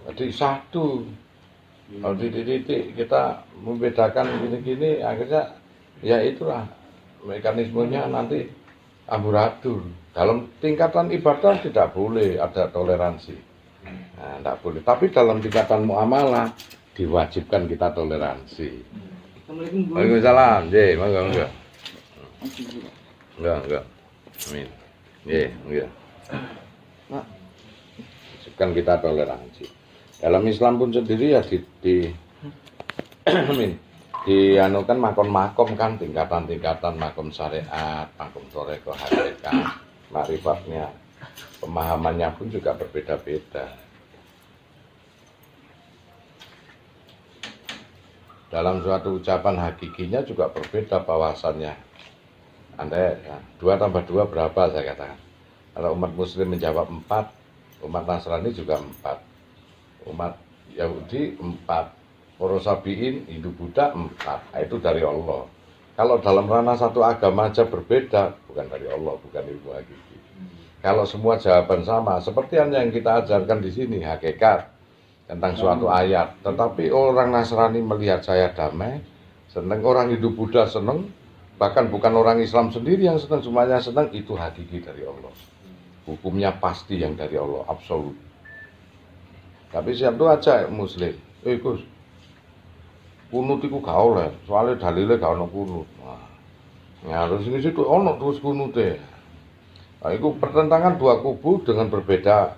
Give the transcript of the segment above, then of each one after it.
Jadi satu. Kalau titik-titik kita membedakan gini-gini, akhirnya ya itulah mekanismenya nanti amburadul. Dalam tingkatan ibadah tidak boleh ada toleransi. Nah, tidak boleh. Tapi dalam tingkatan muamalah diwajibkan kita toleransi. Assalamualaikum. Waalaikumsalam. Monggo. Enggak. Amin. Enggak. Wajibkan kita toleransi. Dalam Islam pun sendiri ya dianukan makom-makom kan, tingkatan-tingkatan makom syariat, makom thariqah, hakikat, makrifatnya, pemahamannya pun juga berbeda-beda. Dalam suatu ucapan hakikinya juga berbeda bahwasannya. Anda 2 tambah 2 berapa saya katakan. Kalau umat muslim menjawab 4, umat Nasrani juga 4. Umat Yahudi 4, para sabiin, Hindu Buddha 4. Nah, itu dari Allah. Kalau dalam ranah satu agama aja berbeda, bukan dari Allah, bukan ilmu hakiki. Kalau semua jawaban sama, seperti yang kita ajarkan di sini, hakikat tentang suatu ayat. Tetapi orang Nasrani melihat saya damai, senang, orang Hindu Buddha senang, bahkan bukan orang Islam sendiri yang senang, semuanya senang, itu hakiki dari Allah. Hukumnya pasti yang dari Allah, absolut. Tapi siap itu aja muslim. Gus, kunut itu gak oleh, soalnya dalilnya gak ono kunut. Nah, harus ini situ ono terus kunutnya. Nah, itu pertentangan dua kubu dengan berbeda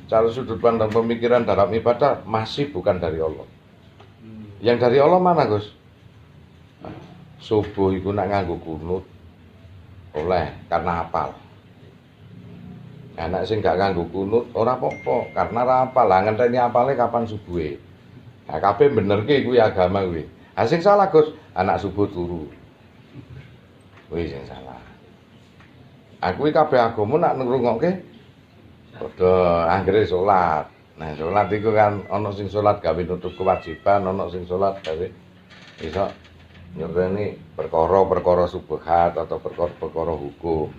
cara sudut pandang pemikiran dalam ibadah masih bukan dari Allah. Yang dari Allah mana, Gus? Subuh itu nak nganggo kunut oleh karena hafal. Anak sing gak nganggo kunut ora apa-apa karena ora hafal. Lah ngenteni hafale kapan subuhe. Nah, kabeh benerke kuwi agama kuwi. Ha sing salah, Gus, anak subuh turu. Kuwi sing salah. Aku iki kabeh agama nak ngrungokke padha anggere salat. Nah, salat iku kan ana sing salat gawe nutup kewajiban, ana sing salat gawe iso nyereni perkara-perkara subhat atau perkara-perkara hukum.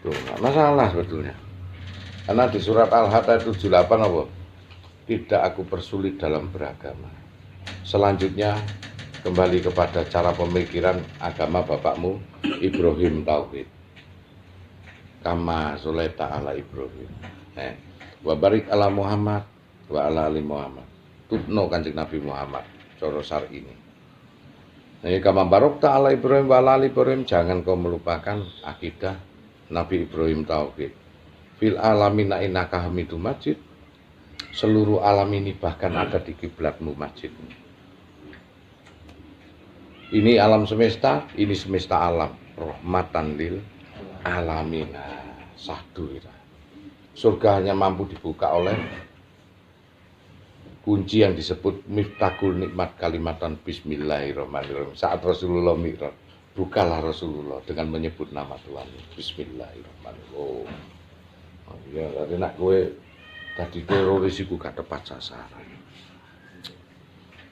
Tuh, nggak masalah sebetulnya. Karena di surat Al-Hadd 78 apa? Tidak aku persulit dalam beragama. Selanjutnya kembali kepada cara pemikiran agama bapakmu Ibrahim tauhid. Kama sholata ala Ibrahim. Wa barik ala Muhammad wa ala ali Muhammad. Tutno Kanjeng Nabi Muhammad cara syar'i ini. Nah, kama barokta ala Ibrahim wa ala ali Ibrahim, jangan kau melupakan akidah Nabi Ibrahim tauhid. Fil alamina innaka hamidum majid. Seluruh alam ini bahkan ada di kiblatmu masjid. Ini alam semesta, ini semesta alam. Rahmatan lil alamin. Sahdu kita. Surga hanya mampu dibuka oleh kunci yang disebut miftahul nikmat kalimatan bismillahirrahmanirrahim. Saat Rasulullah mi'raj, bukalah Rasulullah dengan menyebut nama Tuhan. Bismillahirrahmanirrahim. Oh iya, tadi nak gue tadi teroris iku gak tepat sasaran.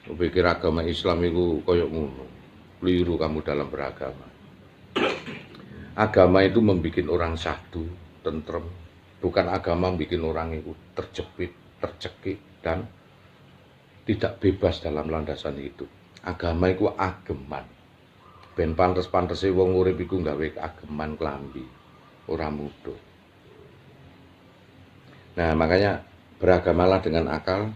Gue pikir agama Islam itu koyok ngono. Keliru kamu dalam beragama. Agama itu membuat orang syahdu, tentrem. Bukan agama membuat orang itu terjepit, tercekik, dan tidak bebas dalam landasan hidup. Agama itu ageman. Ben pantes-pantese wong urip iku gawe ageman klambi, ora mudah. Nah, makanya beragamalah dengan akal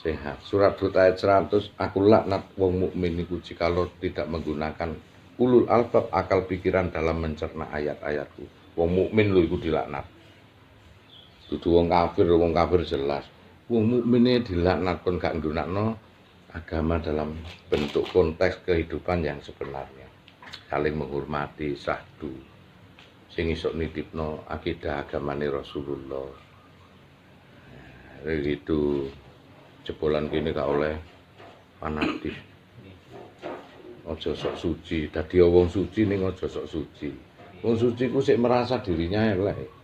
sehat. Surat Hud ayat 100, aku laknat wong mukmin iku jikalau tidak menggunakan ulul albab akal pikiran dalam mencerna ayat-ayatku. Wong mukmin lho iku dilaknat. Dudu wong kafir jelas. Wong mukmine dilaknat kon gak nggunakno agama dalam bentuk konteks kehidupan yang sebenarnya. Saling menghormati, sahdu, sing iso nitipno akidah agamane Rasulullah. Itu jebolan kene gak oleh fanatik. Aja sok suci, dadi wong suci ning aja sok suci. Wong suci ku sik merasa dirinya elek.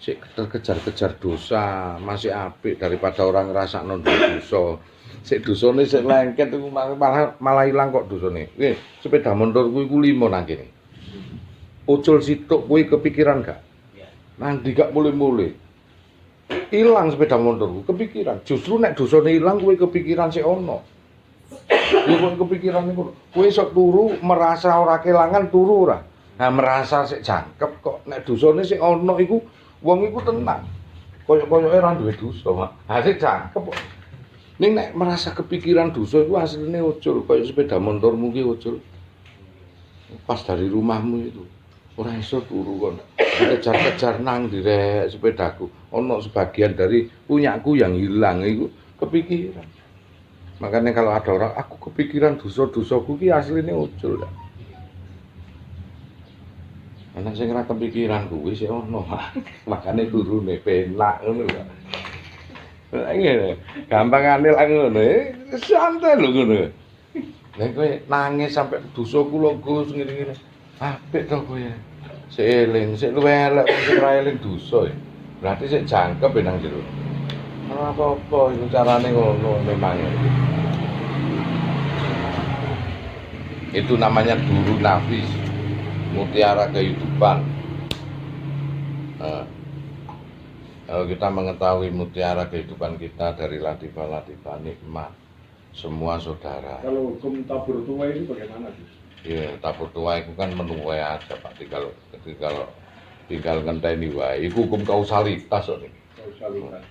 Sik terkejar-kejar dosa, masih apik daripada orang ngrasakno dosa. Sik dosane sik lengket iku malah ilang kok dosane. Nggih, sepeda motor kuwi ku 5 nang kene. Ucul situk kuwi kepikiran gak? Nanti gak mulai-mulai. Ilang sepeda motorku, kepikiran. Justru nek dosane ilang kowe kepikiran sik ono. Ya kowe kepikiran iku. Kowe sok turu merasa ora kelangan turu ora. Nah merasa sik jangkep kok nek dosane sik ono iku wong iku tenang. Koyok-koyoke ora duwe dosa, Mak. Ha sik jangkep kok. Ning nek merasa kepikiran dosa iku asline ujul, koyo sepeda motormu ki ujul. Pas dari rumahmu itu ora iso turu kon. Kejar-kejar nang direk sepedaku. Ono sebagian dari punyaku yang hilang itu kepikiran. Makanya kalau ada orang aku kepikiran dosa-dosaku ki asline ujul. Ana sing ora kepikiran kuwi sik ono. Makane turune penak ngono lho. Ngene, gampangane lak ngono, santai lho ngono. Nek kowe nangis sampe dosaku lho Gus ngene-ngene. Apik to kowe. Sik eling, sik luwih elek sing ora eling dosa. Berarti sik jangkep nang jero. Ora apa-apa iku carane ngono memang. Itu namanya duru nafis, mutiara kehidupan. Kalau kita mengetahui mutiara kehidupan kita dari latifah-latifah nikmat, semua saudara. Kalau hukum tabur tua ini bagaimana, Gus? Iya, tabur tua itu kan menuai aja Pak. Tinggal ngenteni wae. Itu hukum kausalitas kok. Kausalitas.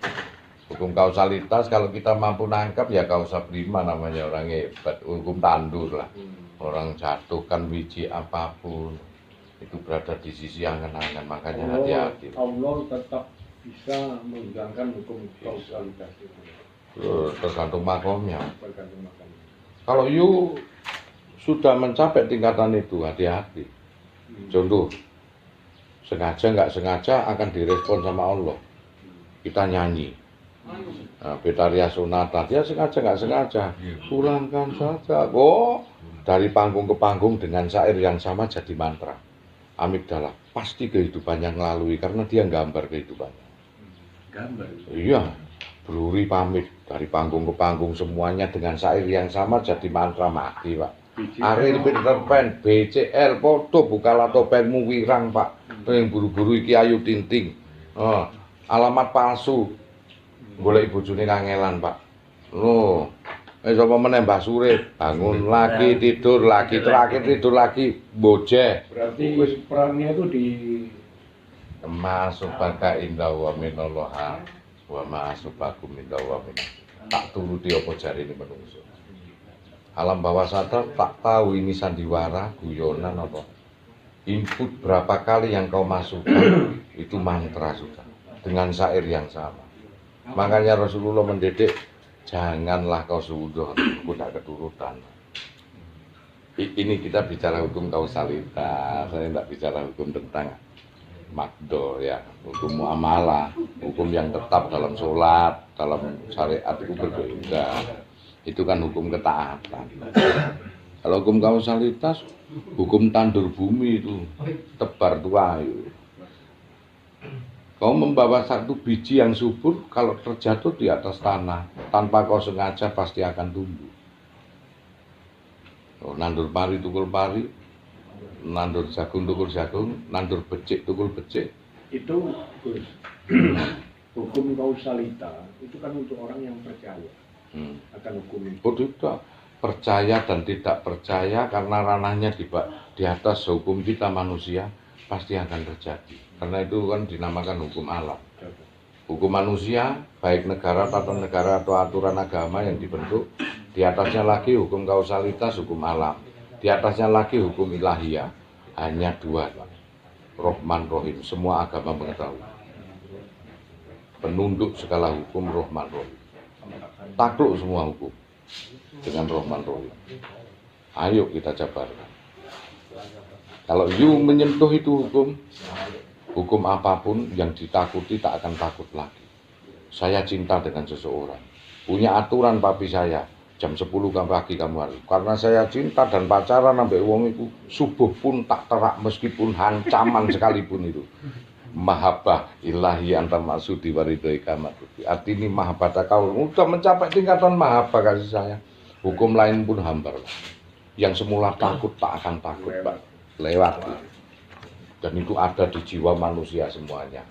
Hukum kausalitas kalau kita mampu nangkap ya kausa prima namanya orang hebat. Hukum tandur lah. Orang jatuhkan biji apapun itu berada di sisi angan-angan, makanya hati-hati. Allah tetap bisa menghilangkan hukum kausalitas itu. Tergantung makomnya. Tergantung makomnya. Kalau you sudah mencapai tingkatan itu, hati-hati. Contoh, sengaja nggak sengaja akan direspon sama Allah. Kita nyanyi. Nah, Betaria Sonata, dia sengaja nggak sengaja. Pulangkan saja. Oh, dari panggung ke panggung dengan syair yang sama jadi mantra. Amigdala, pasti kehidupannya ngelalui karena dia gambar kehidupannya. Gambar? Iya, Bluri pamit dari panggung ke panggung semuanya dengan syair yang sama jadi mantra mati, Pak. Ariel Peter Pan, BCL, foto bukalah topengmu wirang Pak. Yang buru-buru iki Ayu Tinting. Alamat palsu. Golek bojone kangelan Pak. Loh, sapa meneh Mbah Surip, bangun lagi tidur lagi terakhir tidur lagi bojeh. Berarti perannya itu di Masubaka indah wa minallah wa masubakum indah wa min. Tak turuti apa jarine menungso. Alam bawah sadar tak tahu ini sandiwara, guyonan apa. Input berapa kali yang kau masukkan itu mantra sudah dengan syair yang sama. Makanya Rasulullah mendidik, janganlah kau suudon, aku tak keturutan. Ini kita bicara hukum kausalitas, saya tidak bicara hukum tentang makdo ya, hukum muamalah, hukum yang tetap dalam sholat, dalam syariat itu berbeda. Itu kan hukum ketaatan. Kalau hukum kausalitas, hukum tandur bumi itu tebar tuayu. Kau membawa satu biji yang subur, kalau terjatuh di atas tanah, tanpa kau sengaja pasti akan tumbuh. Nandur pari tukul pari, nandur jagung tukul jagung, nandur becik tukul becik. Itu Gus, hukum kausalitas itu kan untuk orang yang percaya akan hukum itu. Oh tidak, percaya dan tidak percaya karena ranahnya di atas hukum kita manusia pasti akan terjadi. Karena itu kan dinamakan hukum alam. Hukum manusia, baik negara, tata negara atau aturan agama yang dibentuk, di atasnya lagi hukum kausalitas, hukum alam. Di atasnya lagi hukum ilahiyah. Hanya dua, Rahman Rahim. Semua agama mengetahui. Penunduk segala hukum Rahman Rahim. Takluk semua hukum dengan Rahman Rahim. Ayo kita jabarkan. Kalau you menyentuh itu hukum apapun yang ditakuti tak akan takut lagi. Saya cinta dengan seseorang, punya aturan papi saya, jam 10 pagi kamu harus. Karena saya cinta dan pacaran sampai wong itu, subuh pun tak terak meskipun ancaman sekalipun itu. Mahabbah ilahi antar maksudi waridhoi kamat. Arti ini mahabbah kau sudah mencapai tingkatan mahabbah kasih sayang. Hukum lain pun hambar. Yang semula takut tak akan takut, Pak. Lewat. Dan itu ada di jiwa manusia semuanya.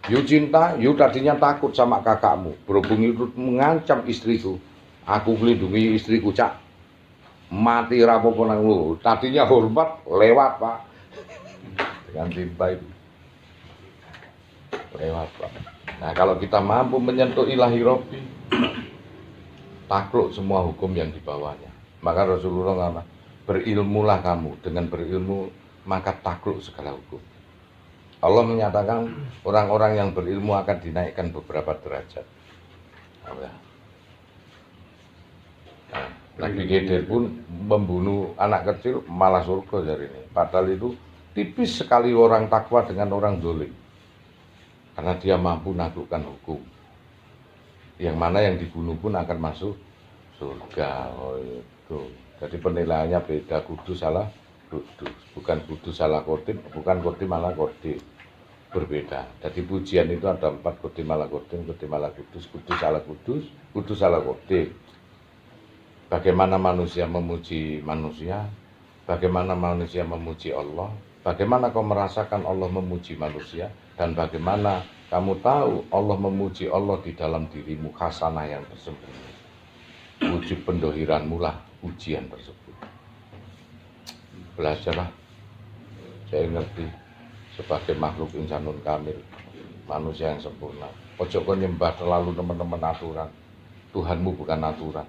You cinta, you tadinya takut sama kakakmu. Berhubung itu mengancam istriku. Aku melindungi istriku, Cak. Mati rapopo nang lu. Tadinya hormat, lewat, Pak. Dengan cinta itu. Lewat, Pak. Nah, kalau kita mampu menyentuh ilahi Rabbi, takluk semua hukum yang di bawahnya. Maka Rasulullah ngomong, berilmulah kamu. Dengan berilmu, maka takluk segala hukum. Allah menyatakan orang-orang yang berilmu akan dinaikkan beberapa derajat. Nah, Nabi Khidir pun membunuh anak kecil malah surga dari ini. Padahal itu tipis sekali orang takwa dengan orang dolim. Karena dia mampu menaklukkan hukum. Yang mana yang dibunuh pun akan masuk surga. Oh itu. Jadi penilaiannya beda, kudus salah kudus. Bukan kudus salah kodim, bukan kodim malah kodim. Berbeda. Jadi pujian itu ada 4, kodim ala kodim, kodim ala kudus, kudus ala kudus, kudus ala kodim. Bagaimana manusia memuji manusia, bagaimana manusia memuji Allah, bagaimana kau merasakan Allah memuji manusia, dan bagaimana kamu tahu Allah memuji Allah di dalam dirimu, khasanah yang tersembunyi. Wujud pendohiranmu lah ujian tersebut. Belajarlah, saya ngerti. Sebagai makhluk insanun kamil, manusia yang sempurna. Ojo kau nyembah terlalu teman-teman aturan. Tuhanmu bukan aturan.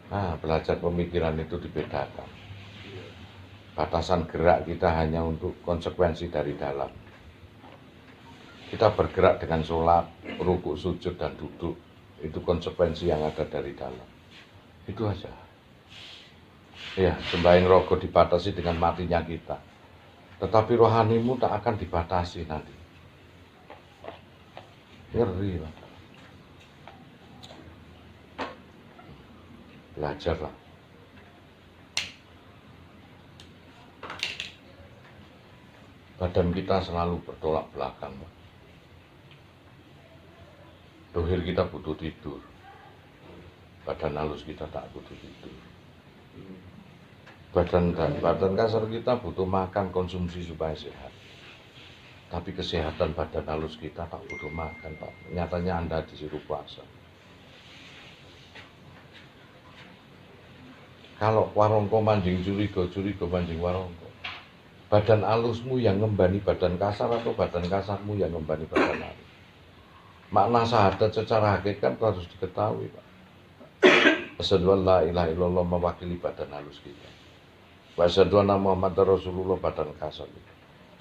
Nah, belajar pemikiran itu dibedakan. Batasan gerak kita hanya untuk konsekuensi dari dalam. Kita bergerak dengan sholat, rukuk, sujud, dan duduk. Itu konsekuensi yang ada dari dalam. Itu aja. Ya, sembahyang rogo dibatasi dengan matinya kita. Tetapi rohanimu tak akan dibatasi nanti. Ngeri lah. Belajarlah. Badan kita selalu bertolak belakang. Dohir kita butuh tidur. Badan halus kita tak butuh tidur. Badan kasar kita butuh makan, konsumsi supaya sehat. Tapi kesehatan badan halus kita tak butuh makan, Pak. Nyatanya Anda disuruh puasa. Kalau warongko manjing curiga manjing warongko. Badan halusmu yang ngembani badan kasar atau badan kasarmu yang ngembani badan halus? Makna syahadat secara hakikat harus diketahui, Pak. Asyhadu an la ilaha illallah mewakili badan halus kita. Wa asyhadu anna Muhammadar Rasulullah badan kasar kita.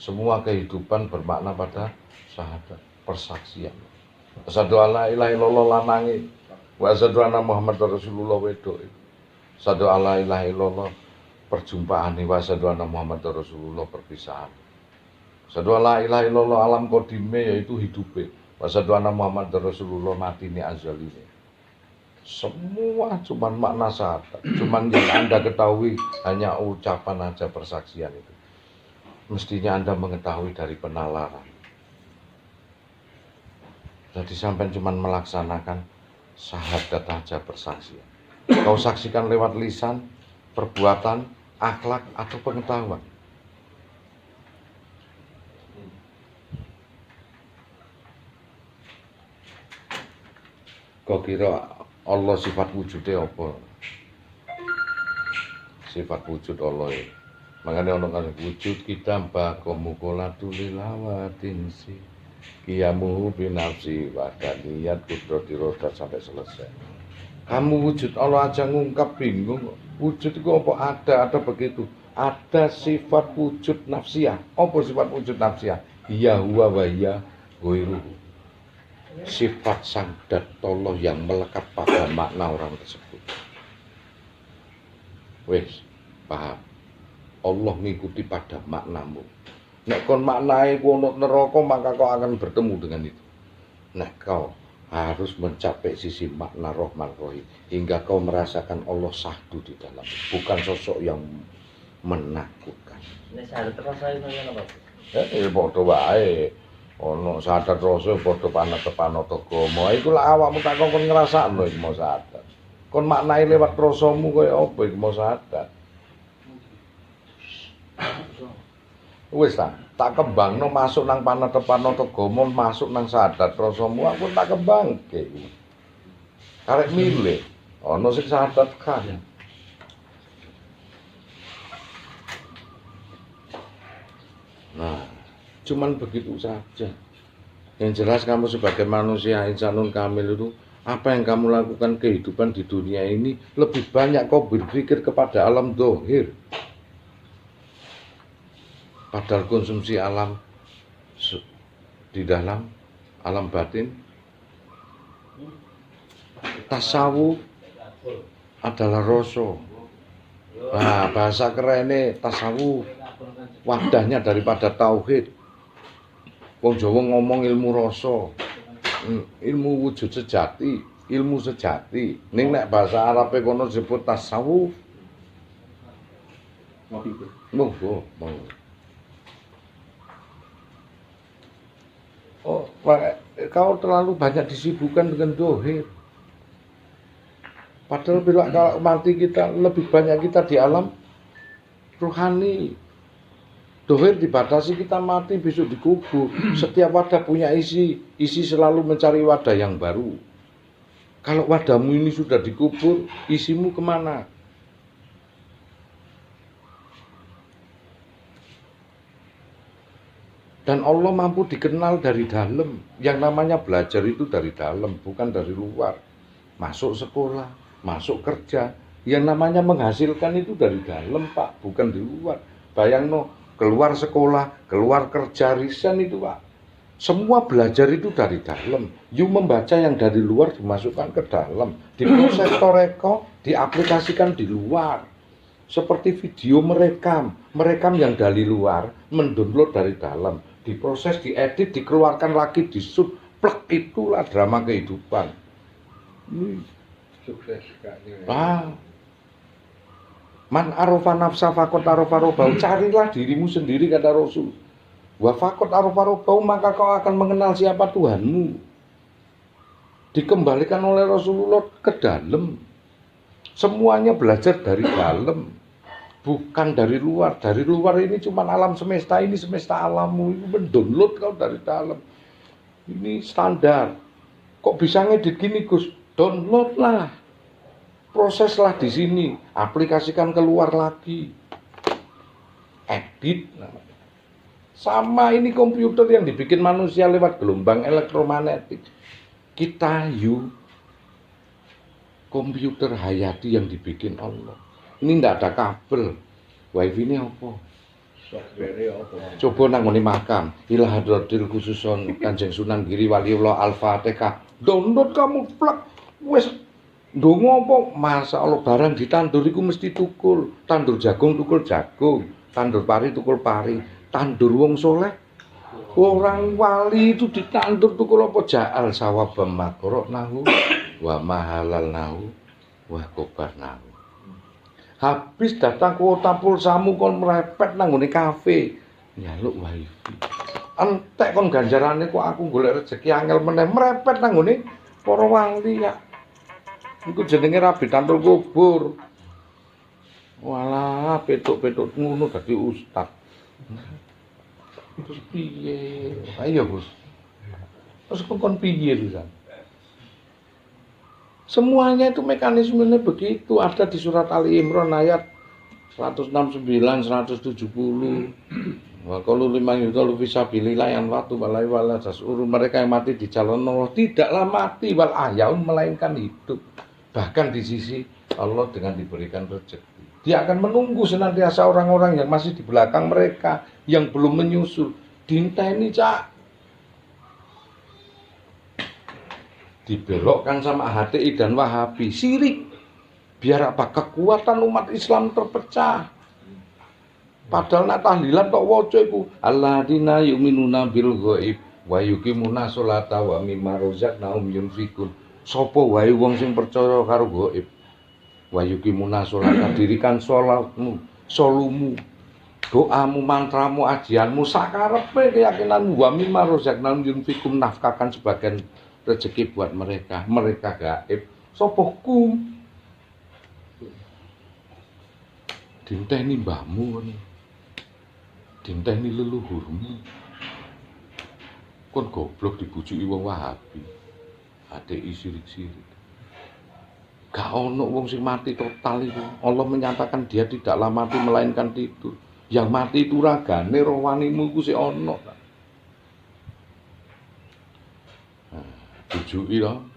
Semua kehidupan bermakna pada syahadat, persaksian. Asyhadu an la ilaha illallah lanange. Wa asyhadu anna Muhammadar Rasulullah wedok. Asyhadu an la ilaha illallah perjumpaan, wa asyhadu anna Muhammadar Rasulullah perpisahan. Asyhadu an la ilaha illallah alam kodime yaitu hidupe. Wa asyhadu anna Muhammadar Rasulullah matine azaline. Semua cuman makna syahadat. Cuman yang Anda ketahui hanya ucapan aja, persaksian itu. Mestinya Anda mengetahui dari penalaran. Jadi sampai cuman melaksanakan syahadat aja, persaksian. Kau saksikan lewat lisan, perbuatan, akhlak, atau pengetahuan. Kau kira Allah sifat wujudnya apa? Sifat wujud Allah ya. Makanya orang wujud kita bakomukolatu lilawatin si kiamu binafsi wadaniyat kudrati rodat sampai selesai. Kamu wujud Allah aja ngungkap bingung. Wujud itu apa? Ada begitu. Ada sifat wujud nafsiyah. Apa sifat wujud nafsiyah? Iya huwa wa iya ghairuhu. Sifat sang dat Allah yang melekat pada makna orang tersebut. Wes, paham? Allah ngikuti pada maknamu. Nek kon maknai kono neraka maka kau akan bertemu dengan itu. Nek kau harus mencapai sisi makna Rahman Rahim hingga kau merasakan Allah sahdu di dalam, bukan sosok yang menakutkan. Nek sadar rasa itu apa? Ya padha wae. Ono sadar rasa padha panat-panat agama. Iku lak awakmu tak kon ngrasakno iki mau sadar. Kon maknai lewat rasamu kaya apa iki mau sadar. Wis ta. tak kembangno masuk nang panetepano tegomo masuk nang sadat rasamu aku tak kembangke. Karek milih ana sing sadat kan. Nah, cuman begitu saja. Yang jelas kamu sebagai manusia insanun kamil itu apa yang kamu lakukan kehidupan di dunia ini lebih banyak kau berpikir kepada alam dohir. Padahal konsumsi alam di dalam alam batin tasawuf adalah rasa. Nah, bahasa kerennya tasawuf wadahnya daripada tauhid. Wong Jawa ngomong ilmu rasa, ilmu wujud sejati, ilmu sejati. Ning nek bahasa Arabe kono disebut tasawuf. Monggo. Oh, kau terlalu banyak disibukkan dengan dohir. Padahal bila kalau mati kita lebih banyak kita di alam rohani. Dohir dibatasi kita mati besok dikubur. Setiap wadah punya isi selalu mencari wadah yang baru. Kalau wadahmu ini sudah dikubur, isimu kemana? Dan Allah mampu dikenal dari dalam. Yang namanya belajar itu dari dalam, bukan dari luar. Masuk sekolah, masuk kerja. Yang namanya menghasilkan itu dari dalam, Pak, bukan di luar. Bayangno, keluar sekolah, keluar kerja, riset itu, Pak. Semua belajar itu dari dalam. You membaca yang dari luar dimasukkan ke dalam. Diproses toreko, diaplikasikan di luar. Seperti video merekam yang dari luar, mendownload dari dalam. Diproses, diedit, dikeluarkan lagi, disub, plek, itulah drama kehidupan. Sukses kayaknya. Man arofa nafsa fakot arofa robau. Carilah dirimu sendiri kata Rasul. Wa fakot arofa robau, maka kau akan mengenal siapa Tuhanmu. Dikembalikan oleh Rasulullah ke dalam. Semuanya belajar dari dalam, bukan dari luar. Dari luar ini cuma alam semesta, ini semesta alammu. Itu mendownload kau dari dalam. Ini standar. Kok bisa ngedit gini, Gus? Download lah. Proseslah di sini, aplikasikan keluar lagi, edit. Sama ini komputer yang dibikin manusia lewat gelombang elektromagnetik. Kita komputer hayati yang dibikin Allah. Ini ndak ada kabel. Wifi ini apa? Software apa? Coba nanggone makam. Ilah hadratil khususon Kanjeng Sunan Giri Waliullah Al-Fatihah. Download kamu plak. Wes ndonga apa? Masa Allah barang ditandur iku mesti tukul. Tandur jagung tukul jagung, tandur pari tukul pari, tandur wong soleh. Orang wali itu ditandur tukul apa? Ja'al sawabam makroknahu wa mahalalnahu wa kobarnahu. Habis datang kuota pulsamu kon merepet nang ngene kafe. Nyaluk wifi. Entek kon ganjarane kok aku golek rezeki angel meneh merepet nang ngene para wali ya. Iku jenenge rabi tantul kubur. Walah, petuk-petuk ngono dadi ustaz. Terus piye? Ayo, Gus. Terus kon piye pisan? Semuanya itu mekanismenya begitu. Ada di surat Ali Imran ayat 169, 170. Wa qalu liman yudallu fi sabilillah yang watu balai wala jasurun. Mereka yang mati di jalan Allah tidaklah mati wal ahyaun, melainkan hidup. Bahkan di sisi Allah dengan diberikan rezeki. Dia akan menunggu senantiasa orang-orang yang masih di belakang mereka, yang belum menyusul. Dinteni, Cak. Dibelokkan sama HTI dan Wahabi. Sirik. Biar apa? Kekuatan umat Islam terpecah. Padahal nak tahlilan tok waca iku alladzina yu'minuna bil ghaib wa yuqimuna sholata wa mimma razaqnahum yunfikun. Sapa wae wong sing percaya karo gaib wa yuqimuna sholata, dirikan salatmu, solumu, doamu, mantramu, ajianmu sakarepe keyakinanmu wa mimma razaqnahum yunfikun, nafkahkan sebagian rezeki buat mereka gaib. Sapa ku dinteni mbahmu. dinteni leluhurmu. Kon goblok dibujuki wong Wahabi. ATI sirik-sirik. Gak ono wong sing mati total itu. Allah menyatakan dia tidaklah mati melainkan tidur. Yang mati itu ragane rohanimu iku sik ono. Bujuki loh.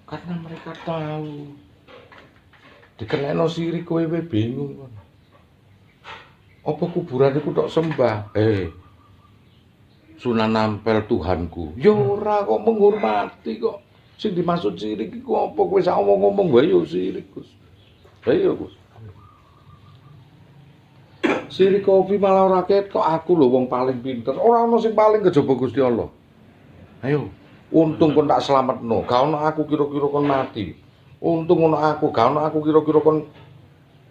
Karena mereka tahu dikenekno sirik kowe bingung kon. Apa kuburan iku tok sembah? Sunan Ampel Tuhanku. Ya ora kok menghormati kok. Sing dimaksud sirik iku apa kowe sak ngomong wae yo sirik, Gus. Ayo, Gus. Sirik kopi malah ora kok aku lho wong paling pinter. Ora ono sing paling kejaba Gusti Allah. Ayo, untung kon tak slametno. Gak ono aku kira-kira kon mati. Untung ono aku, gak ono aku kira-kira kon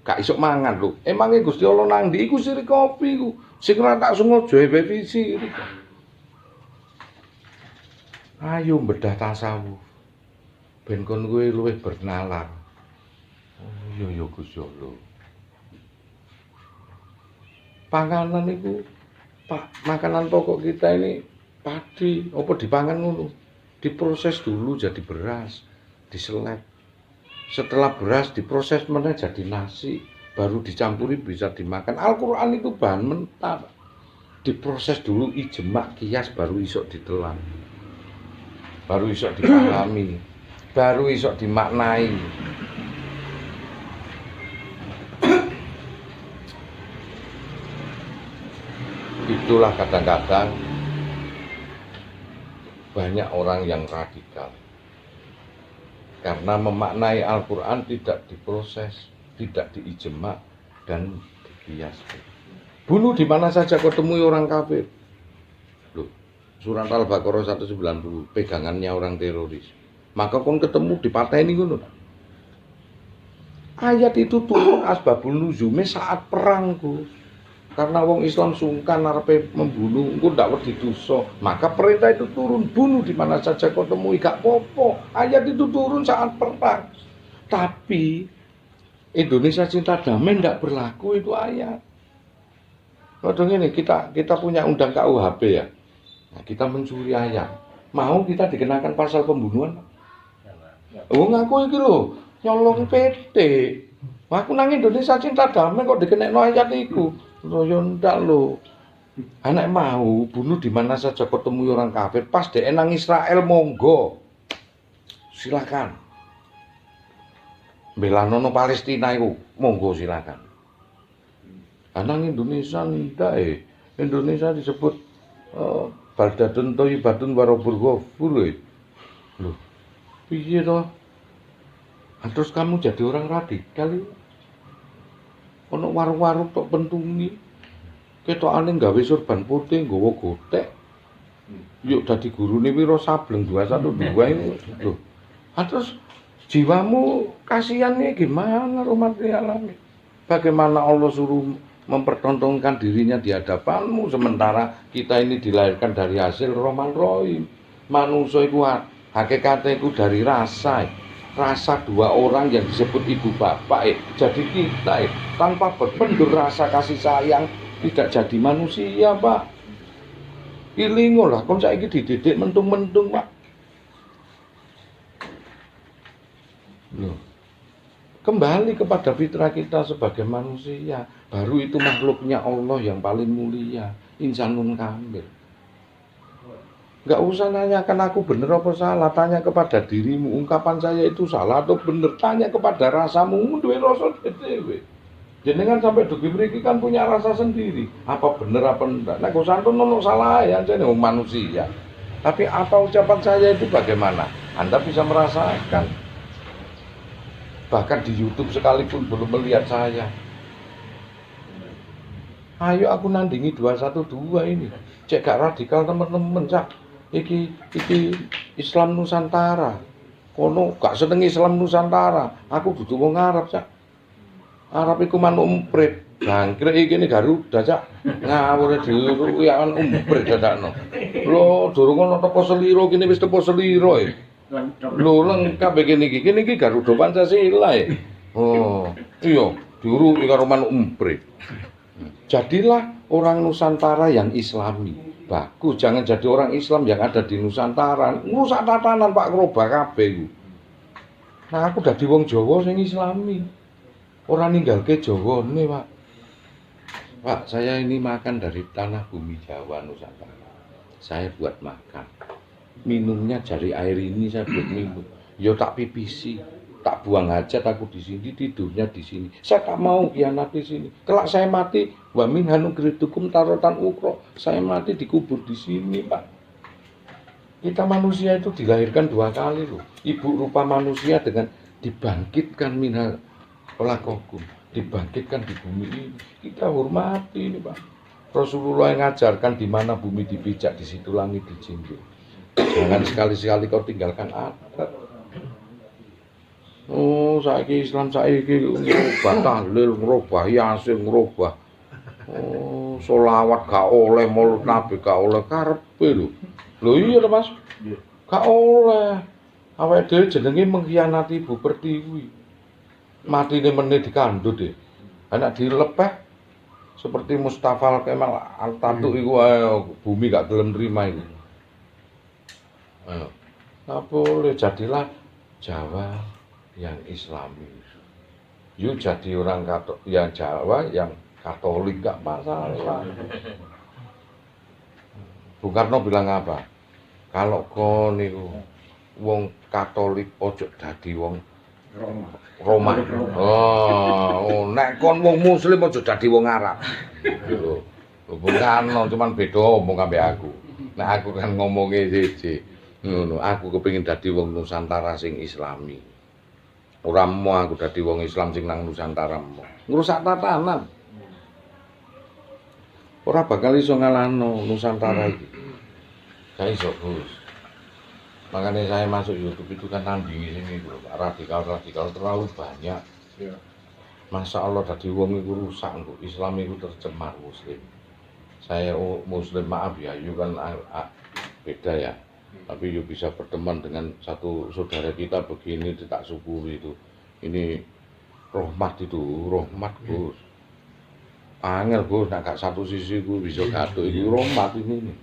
gak iso mangan lho. Emange Gusti Allah nang ndi iku sirik kopi iku. Sing ora tak sengaja wae sirik. Ayo bedah tasawuf. Ben kon kowe luwih bernalar. Oh iya Gusti Allah. Panganan itu, Pak, makanan pokok kita ini padi, apa dipangan ngono. Diproses dulu jadi beras, diselek. Setelah beras diproses meneh jadi nasi, baru dicampuri bisa dimakan. Al-Qur'an itu bahan mentah. Diproses dulu ijma kias baru iso ditelan. Baru iso dipahami, baru iso dimaknai. Itulah kadang-kadang banyak orang yang radikal karena memaknai Al-Quran tidak diproses, tidak diijma dan dikias. Bunuh di mana saja kau temui orang kafir. Loh, surat Al-Baqarah 190, pegangannya orang teroris. Maka kau ketemu dipateni ngono. Ayat itu turun asbabun nuzume saat perang, Gus. Karena wong Islam sungkan arepe membunuh, engko ndak wedi dosa. Maka perintah itu turun, bunuh di mana saja kau temui, gak popo. Ayat itu turun saat perang. Tapi Indonesia Cinta Damai ndak berlaku itu ayat. Waduh ini kita punya undang KUHP ya. Nah, kita mencuri ayat. Mau kita dikenakan pasal pembunuhan? Oh ngaku iki lho, nyolong PT. Aku nang Indonesia Cinta Damai kok dikenekno ayat iku. Loyo ndak lho. Anak mau bunuh di mana saja kau temui orang kafir, pas dhek nang Israel monggo. Silakan. Belanono Palestina iku monggo silakan. Nang Indonesia ndak Indonesia disebut baldatun thayyibatun wa rabbul ghafur. Loh. Piye toh? Terus kamu jadi orang radikal. Ono warung-warung tok pentungi. Ketokane gawe sorban putih nggawa gotek. Yuk dadi gurune Wiro Sableng 212 ini. Loh. Terus jiwamu kasihannya gimana rahmati alamin? Bagaimana Allah suruh mempertontonkan dirinya di hadapanmu sementara kita ini dilahirkan dari hasil Rahman Rahim. Manusia iku hakikate iku dari rasa. Rasa dua orang yang disebut ibu bapak jadi kita tanpa berpendur rasa kasih sayang tidak jadi manusia, Pak. Ilingo lah kon saiki dididik mentung-mentung, Pak. Loh. Kembali kepada fitrah kita sebagai manusia, baru itu makhluknya Allah yang paling mulia, insanun kamil. Enggak usah nanyakan aku bener apa salah, tanya kepada dirimu, ungkapan saya itu salah atau bener, tanya kepada rasamu, duwe rasa dhewe. Jenengan sampai dugi mriki kan punya rasa sendiri, apa bener apa enggak. Nek kok santun ono salah ya jane manusia. Tapi apa ucapan saya itu bagaimana? Anda bisa merasakan. Bahkan di YouTube sekalipun belum melihat saya. Ayo aku nandingi 212 ini. Cek gak radikal teman-teman, Cak. Iki Islam Nusantara. Kono gak seneng Islam Nusantara. Aku dudu wong Arab, Cak. Arab iku manuk emprit. Jangkrik iki ne Garuda, Cak. Ngawur dhewe ya emprit dadakno. Lho, durung ono teko seliro kene wis teko seliro e. Lho, lengkap iki niki. Kene iki Garuda Pancasila e. Oh, iya. diuruki karo manuk emprit. Jadilah orang Nusantara yang islami. Bagus, jangan jadi orang Islam yang ada di Nusantara. Ngrusak tatanan Pak ngrobah kabeh iku. Nah aku dadi wong Jawa sing islami. Ora ninggalke Jawane, Pak. Pak, saya ini makan dari tanah bumi Jawa Nusantara. Saya buat makan. Minumnya dari air ini saya buat minum. Yo tak pipisi. Tak buang hajat aku di sini, tidurnya di sini. Saya tak mau kianat di sini. Kelak saya mati, wa min hanu kridukum tarotan ukro. Saya mati dikubur di sini, Pak. Kita manusia itu dilahirkan 2 kali loh. Ibu rupa manusia dengan dibangkitkan minal olakokum, dibangkitkan di bumi ini. Kita hormati ini, Pak. Rasulullah yang ngajarkan di mana bumi dipijak, di situ langit dijinjing. Jangan sekali-sekali kau tinggalkan adat. Oh, saiki Islam saiki ngrobah tahlil, ngrobah yasin, ngrobah. Oh, sholawat gak oleh, maulid nabi gak oleh, karepe lho. Lho iya to, Mas? Gak oleh. Awake dhewe jenenge mengkhianati Ibu Pertiwi. Matine meneh dikandhut e. Anak dilepeh seperti Mustafa Kemal Atatürk iku bumi gak gelem nerima iku. Ayo. Gak boleh, jadilah Jawa yang islami. You jadi orang yang Jawa yang Katolik gak masalah. Bung Karno bilang apa? Kalau kau niku wong Katolik ojo dadi wong Roma. Oh, nek kon wong Muslim ojo dadi wong Arab. Lho. Bung Karno cuman beda omong ambek aku. Nek aku kan ngomonge siji. Ngono, aku kepengin dadi wong Nusantara sing islami. Ora mau aku dadi wong Islam sing nang Nusantara mau. Ngrusak tatanan. Ora bakal iso ngalahno Nusantara iki. Gak iso, Gus. Makanya saya masuk YouTube itu kan nandingi sini bro. Radikal terlalu banyak. Ya. Masya Allah dadi wong iku rusak kok. Islam iku tercemar Muslim. Saya Muslim, maaf ya, you kan beda ya. Tapi you bisa berteman dengan satu saudara kita begini, tak syukuri itu. Ini rahmat itu, rahmat Gus. Angel Gus, nak gak satu sisi Gus bisa gaduh ini rahmat ini.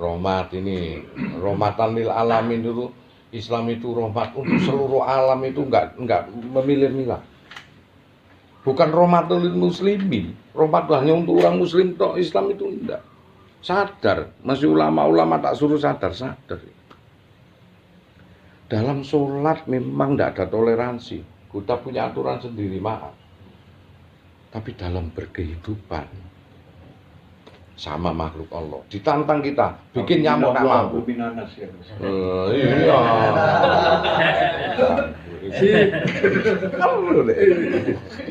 Rahmat ini, rahmatan lil alamin itu. Islam itu rahmat untuk seluruh alam itu enggak memilah-milah. Bukan rahmatul lil muslimin. Rahmat hanya untuk orang muslim toh, Islam itu enggak. Sadar, masih ulama-ulama tak suruh sadar. Dalam sholat memang tidak ada toleransi. Kita punya aturan sendiri, maaf. Tapi dalam berkehidupan sama makhluk Allah, ditantang kita, bikin nyamuk tak mampu.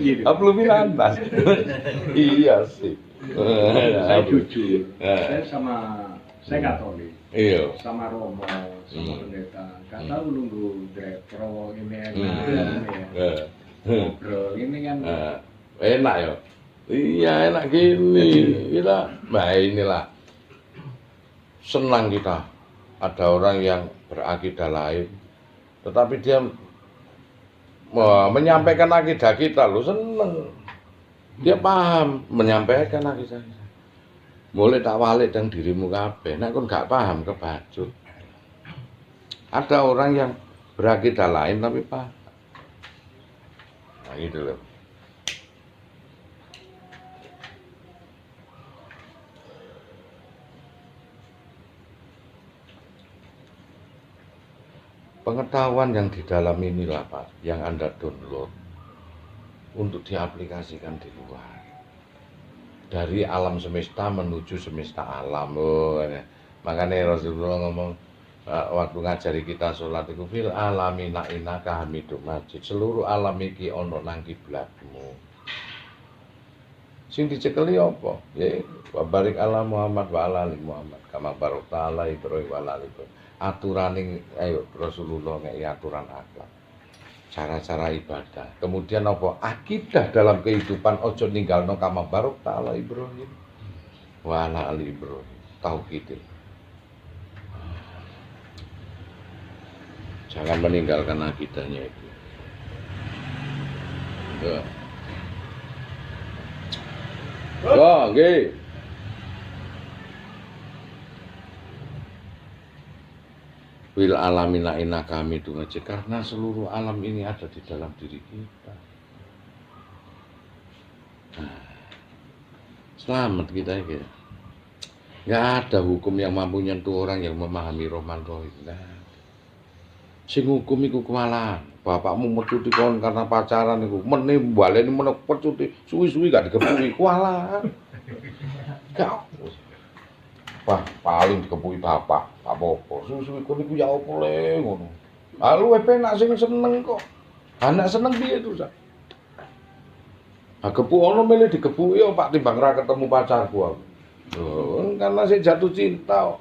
Iya. Ablu minanas. Iya sih. Saya jujur, saya Katolik, Iya. sama Romo, sama pendeta. Gak tahu nunggu drepro ini enak, ngobrol ini kan enak ya. Iya enak gini. Nah inilah senang kita. Ada orang yang berakidah lain, tetapi dia menyampaikan akidah kita, lo seneng. Dia paham menyampaikan akidah. Boleh tak walik dan dirimu kabeh. Nek kon gak paham kebacut. Ada orang yang berakidah lain tapi paham. Nah gitu loh. Pengetahuan yang di dalam inilah Pak, yang Anda download untuk diaplikasikan di luar. Dari alam semesta menuju semesta alam. Makanya Rasulullah ngomong waktu ngajari kita sholat itu fil alamina innaka hamidum majid. Seluruh alam iki ono nang kiblatmu. Sing dicekeli apa? Ya wa barik ala Muhammad wa ala ali Muhammad kama barakta ala Ibrahim wa ala ali Ibrahim. Aturaning ayo Rasulullah ngeki aturan akhlak. Cara-cara ibadah. Kemudian apa? Akidah dalam kehidupan ojo ninggalno kama barakta ala Ibrahim wa ala ali Ibrahim. Tauhid. Jangan meninggalkan akidahnya itu. Ya. Oh, nggih. Wil alamina inna kami itu ngecek karena seluruh alam ini ada di dalam diri kita. Nah, selamat kita ya. Nggak ada hukum yang mampu nyentuh orang yang memahami Rahman Rahim. Nah, sing hukum iku kewalahan. Bapakmu metu dikon karena pacaran iku. Mene baleni meneh pecuti suwi-suwi gak digepuki kewalahan. Gak. Wah, paling dikepuki bapak, apa-apa. Suwi-suwi kon iku ya opo le ngono. Ah lu penak sing seneng kok. Anak seneng piye to, Sak? Ah kepu ono milih digepuki yo Pak timbang ra ketemu pacarku aku. Loh, karena saya jatuh cinta.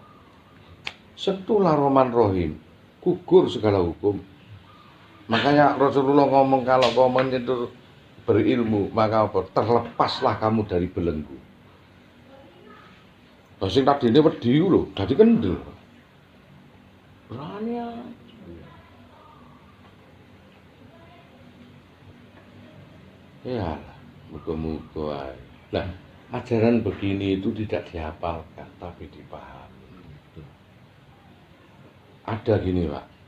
Sentuhlah Rahman Rahim. Gugur segala hukum. Makanya Rasulullah ngomong kalau kau menyentuh berilmu, maka apa? Terlepaslah kamu dari belenggu. Lah sing tadine wedi lho, dadi kendel. Berani aja. Ya, muga-muga. Nah, ajaran begini itu tidak dihafalkan, tapi dipahami. Ada gini, Pak.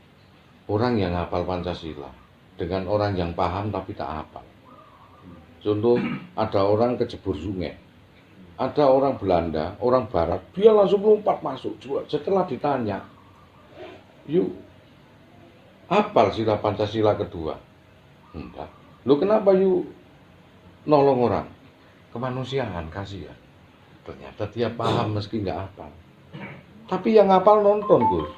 Orang yang hafal Pancasila dengan orang yang paham tapi tak hafal. Contoh, ada orang kecebur sungai. Ada orang Belanda, orang Barat, dia langsung lompat masuk. Setelah ditanya, yuk, hafal sila Pancasila kedua. Enggak. Lu kenapa yuk nolong orang? Kemanusiaan, kasihan. Ternyata dia paham meski nggak hafal. Tapi yang hafal nonton, Gus.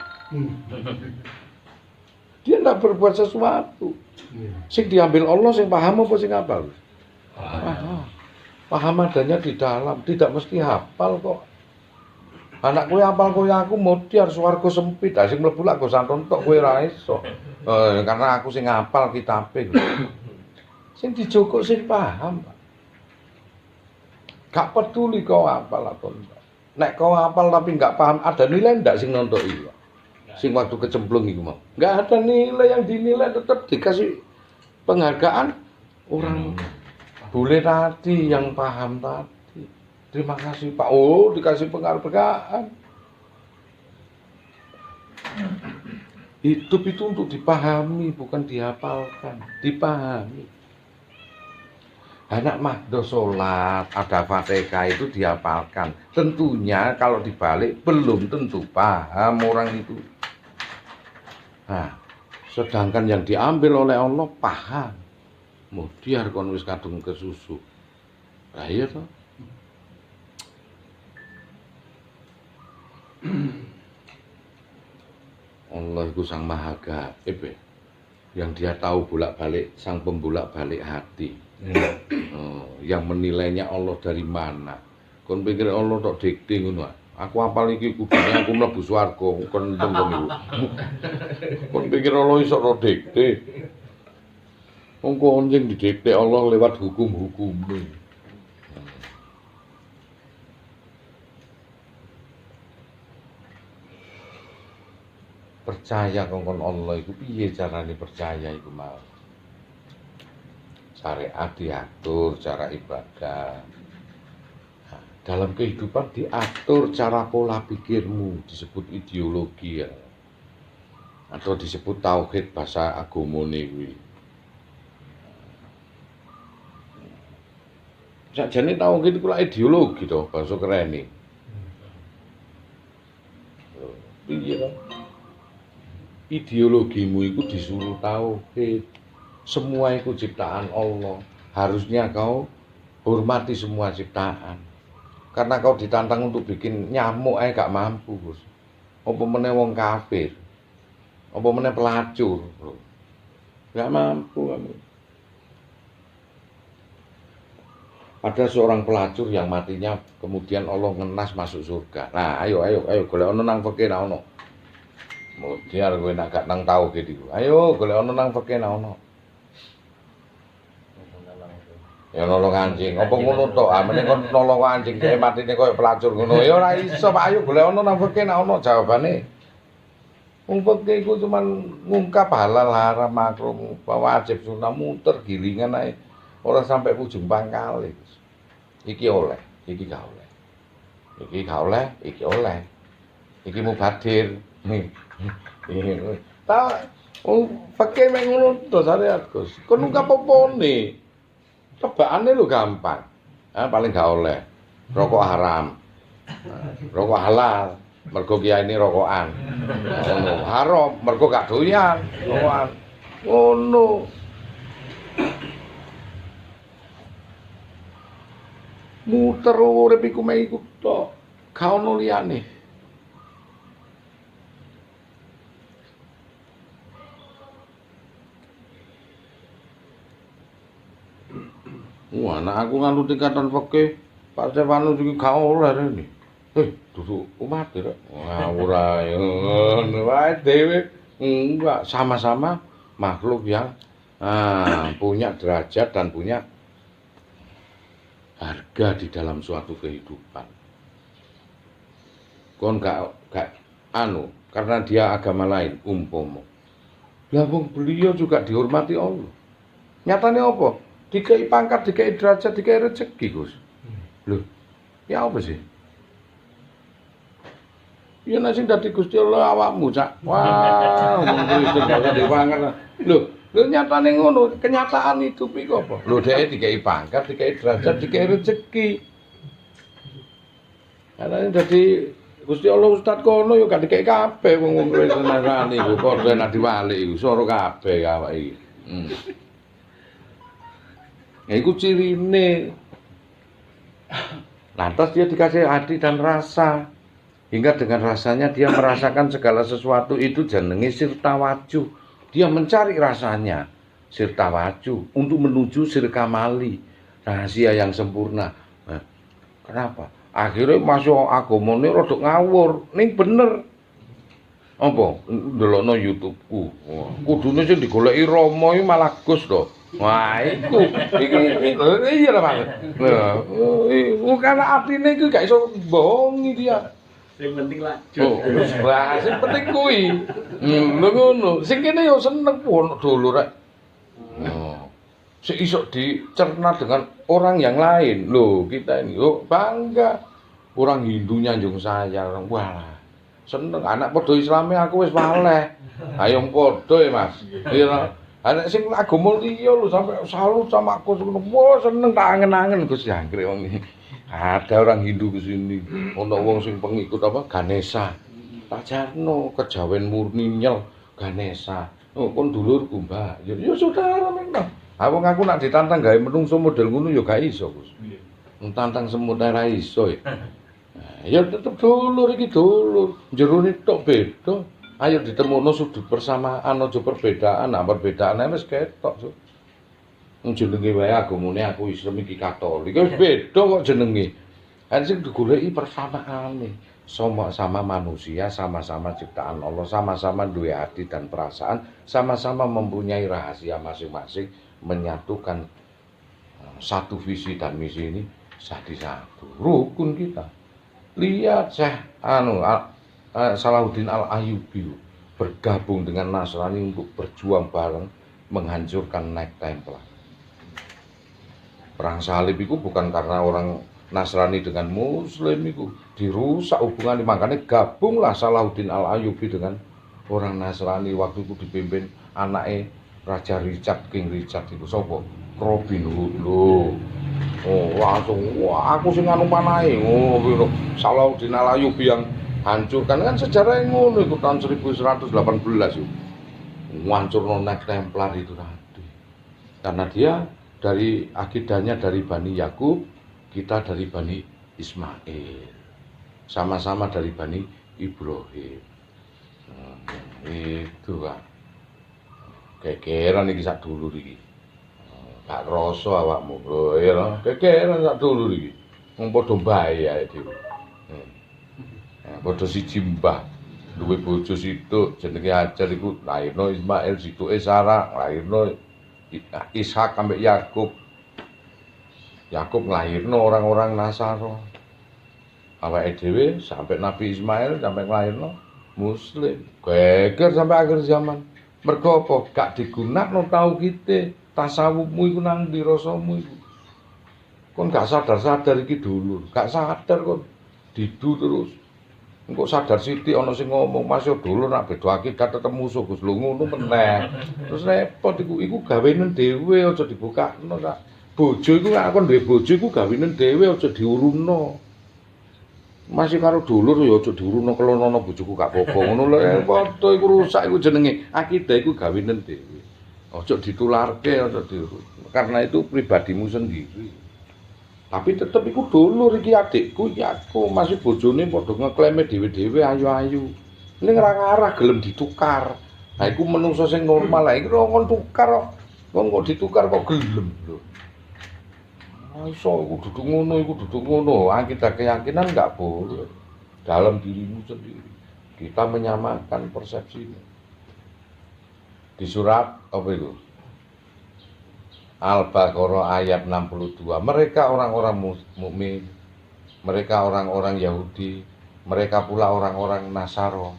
Dia tidak berbuat sesuatu. Sing diambil Allah, sing paham apa sing hafal? Paham. Paham adanya di dalam, tidak mesti hafal kok. Anak kowe hafal kowe aku modiar swarga sempit, sing mlebu lak go santon tok kowe ra iso. Karena aku sing hafal kitabe. Sing dijogok sing paham. Gak peduli kau hafal atau enggak. Nek kau hafal tapi enggak paham, ada nilai ndak sing nonton iki? Sing waktu kecemplung itu mau nggak ada nilai, yang dinilai tetap dikasih penghargaan orang bule tadi yang paham tadi. Terima kasih Pak. Oh, dikasih penghargaan. Hidup itu untuk dipahami, bukan dihafalkan, dipahami. Anak mahdo sholat, ada Fatihah itu dihafalkan. Tentunya kalau dibalik belum tentu paham orang itu. Nah, sedangkan yang diambil oleh Allah paham. Mudiar kon wis kadung kesusu. Lah iya toh. Allah itu sang maha gaib, yang dia tahu bolak-balik, sang pembolak-balik hati. Yang menilainya Allah dari mana? Kon pikir Allah tok dikte ngono. Aku apal iki kudune aku mlebu swarga, kon enteng kon niku. Kon pikir Allah iso tok dikte. Wong kon sing didikte Allah lewat hukum-hukume. Percaya kongkon Allah iku piye carane percaya iku mau? Syariat diatur cara ibadah. Nah, dalam kehidupan diatur cara pola pikirmu, disebut ideologi ya. Atau disebut tauhid bahasa agamane kuwi. Sakjane tauhid iku lak ideologi to, bahasa kerene. Piye to? Ideologimu itu disuruh tauhid. Semua itu ciptaan Allah. Harusnya kau hormati semua ciptaan. Karena kau ditantang untuk bikin nyamuk gak mampu, Bos. Apa meneh wong kafir. Apa meneh pelacur, Bro. Gak mampu kamu. Ada seorang pelacur yang matinya kemudian Allah ngenas masuk surga. Nah, ayo golek ono nang fikih nang ono. Mudiar kowe nak gak nang tauhid iku. Ayo golek ono nang fikih nang ono. Ya nolong anjing, apa ngono tok? Amene kon nolong anjing dhek matine koyo pelacur ngono. Ya ora iso, Pak. Ayo golek ono nang fikih nek ono jawabane. Wong fikih iku cuman ngungkap halal haram makruh wajib sunah muter gilingan ae. Ora sampai ujung pangkal. Iki oleh, iki gak oleh. Iki gak oleh, iki oleh. Iki mubadir. Ta pakai mek ngono to syariat Gus. Kono kapopone. Tebakane lho gampang. Paling gak oleh. Rokok haram. Rokok halal. Mergo kiai ini rokokan. Ngono. Haram mergo gak doyan rokokan. Ngono. Muter urip iku mek iku tok. Gak ono liyane. Wah, anak aku nganu tingkatan fikih, Pak Stefanus iki gak oleh rene. Duduk umat rek. Ngawur ae. Ngono wae dhewe. Enggak, sama-sama makhluk yang punya derajat dan punya harga di dalam suatu kehidupan. Kon gak karena dia agama lain umpama. Lah wong beliau juga dihormati Allah. Nyatane apa? Dikai pangkat, dikai derajat, dikai rezeki, Gus. Loh, ya apa sih? Ya nek sing dadi Gusti Allah awakmu, Cak. Wah, ngono iki kok dipangkat. Loh nyatane ngono, kenyataan hidup iku apa? Lho dhek dikai pangkat, dikai derajat, dikai rezeki. Karena dadi Gusti Allah Ustaz kono yo gak dikai kabeh wong wis narani iku kok nek diwalik iku soro kabeh awake iki. Ya itu cirine. Lantas dia dikasih hati dan rasa. Hingga dengan rasanya dia merasakan segala sesuatu itu jenenge sirtawaju. Dia mencari rasanya. Sirtawaju untuk menuju sirkamali. Rahasia yang sempurna. Nah, kenapa? Akhirnya masuk agamane rada ngawur. Ning bener. Apa? Ndelokno YouTube-ku. Kudune sing digoleki Rama iki malah Gus to. Wah, iku iki iya lah Mas. Nah, karena atine iku gak iso bohongi dia. Sing penting lanjut. Wah, sing penting kuwi. Lho ngono. Sing kene yo seneng ono dulur rek. Sing iso dicerna dengan orang yang lain. Loh, kita ini bangga. Orang Hindu nyanjung saya. Wah, seneng anak padha Islame aku wis waleh. Ayo padha ya, Mas. Iya. Anak sing agama liya lho sampe salut sama aku wah seneng tak angen-angen Gus jangkrik wong iki. Ada orang Hindu ke sini. Ono wong sing pengikut apa Ganesha. Tak jarno kejawen murni nyel Ganesha. Oh kon dulurku, Mbak. Ya saudara memang. Aku nak ditantang gawe menungso model ngono ya gak iso, Gus. Tantang semut ora iso ya. Ya tetep dulur iki dulur. Jerone tok beda. Ayo ditemuno sudut persamaan aja perbedaan. Nah, perbedaane wis ketok, Su. Jenenge wae agamane aku Islam iki Katolik. Wis beda kok jenenge. Kan sing digoleki persamaane. Sama-sama manusia, sama-sama ciptaan Allah, sama-sama duwe hati dan perasaan, sama-sama mempunyai rahasia masing-masing, menyatukan satu visi dan misi ini jadi satu. Rukun kita. Lihat Syekh Salahuddin Al-Ayyubi bergabung dengan Nasrani untuk berjuang bareng menghancurkan Knight Templar. Perang salib itu bukan karena orang Nasrani dengan Muslim itu dirusak hubungan, makanya gabunglah Salahuddin Al-Ayyubi dengan orang Nasrani waktu itu dipimpin anaknya Raja Richard, King Richard itu sapa? Robin Hood lho. Oh, langsung wah aku sing anu panahe. Oh, Salahuddin Al-Ayyubi yang hancurkan kan sejarah yang ngono itu tahun 1118 yuk. Hancurno Knight Templar itu tadi. Karena dia dari akidahnya dari Bani Yakub, kita dari Bani Ismail. Sama-sama dari Bani Ibrahim. Itu kan. Kekeran iki sak dulur iki. Gak krasa awakmu. Lho ya, kekeran sak dulur iki. Wong padha bae ae dhewe. Padha siji mbah duwe bojo situk jenenge Hajar iku lairno Ismail situke Sarah lairno Ishak ambek Yakub. Yakub nglairno orang-orang Nasara. Awake dhewe sampai Nabi Ismail sampai nglairno Muslim. Geger sampai akhir zaman. Mergo apa? Gak digunakno tau kite. Tasawufmu iku nang ndi rasamu iku. Kon gak sadar-sadar iki dulur, gak sadar kon didu terus. Engko sadar sithik ana sing ngomong, "Mas yo dulur nak beda akidah tetep musuh Gus." Lho ngono meneh. Terus repot iku gawenen dhewe aja dibukakno sak. Bojo iku nek kon duwe bojo iku gawenen dhewe aja diurunno. Masih karo dulur ya aja diurunno kelonono bojoku gak apa-apa. Ngono lho padha iku rusak iku jenenge. Akidah iku gawenen dhewe. Aja ditularke, aja diurun. Karena itu pribadimu sendiri. Tapi tetep iku dulur iki adikku ya aku masih bojone padha ngeklaime dhewe-dhewe ayu-ayu. Ning ra ngarah gelem ditukar. Lah iku menungso sing normal lah iki kon tukar kok. Wong kok ditukar kok gelem lho. Iso iku duduk ngono. Akidah keyakinan enggak boleh. Dalam dirimu sendiri. Kita menyamakan persepsi ini. Di surat apa itu? Al-Baqarah ayat 62. Mereka orang-orang mukmin, mereka orang-orang Yahudi, mereka pula orang-orang Nasara.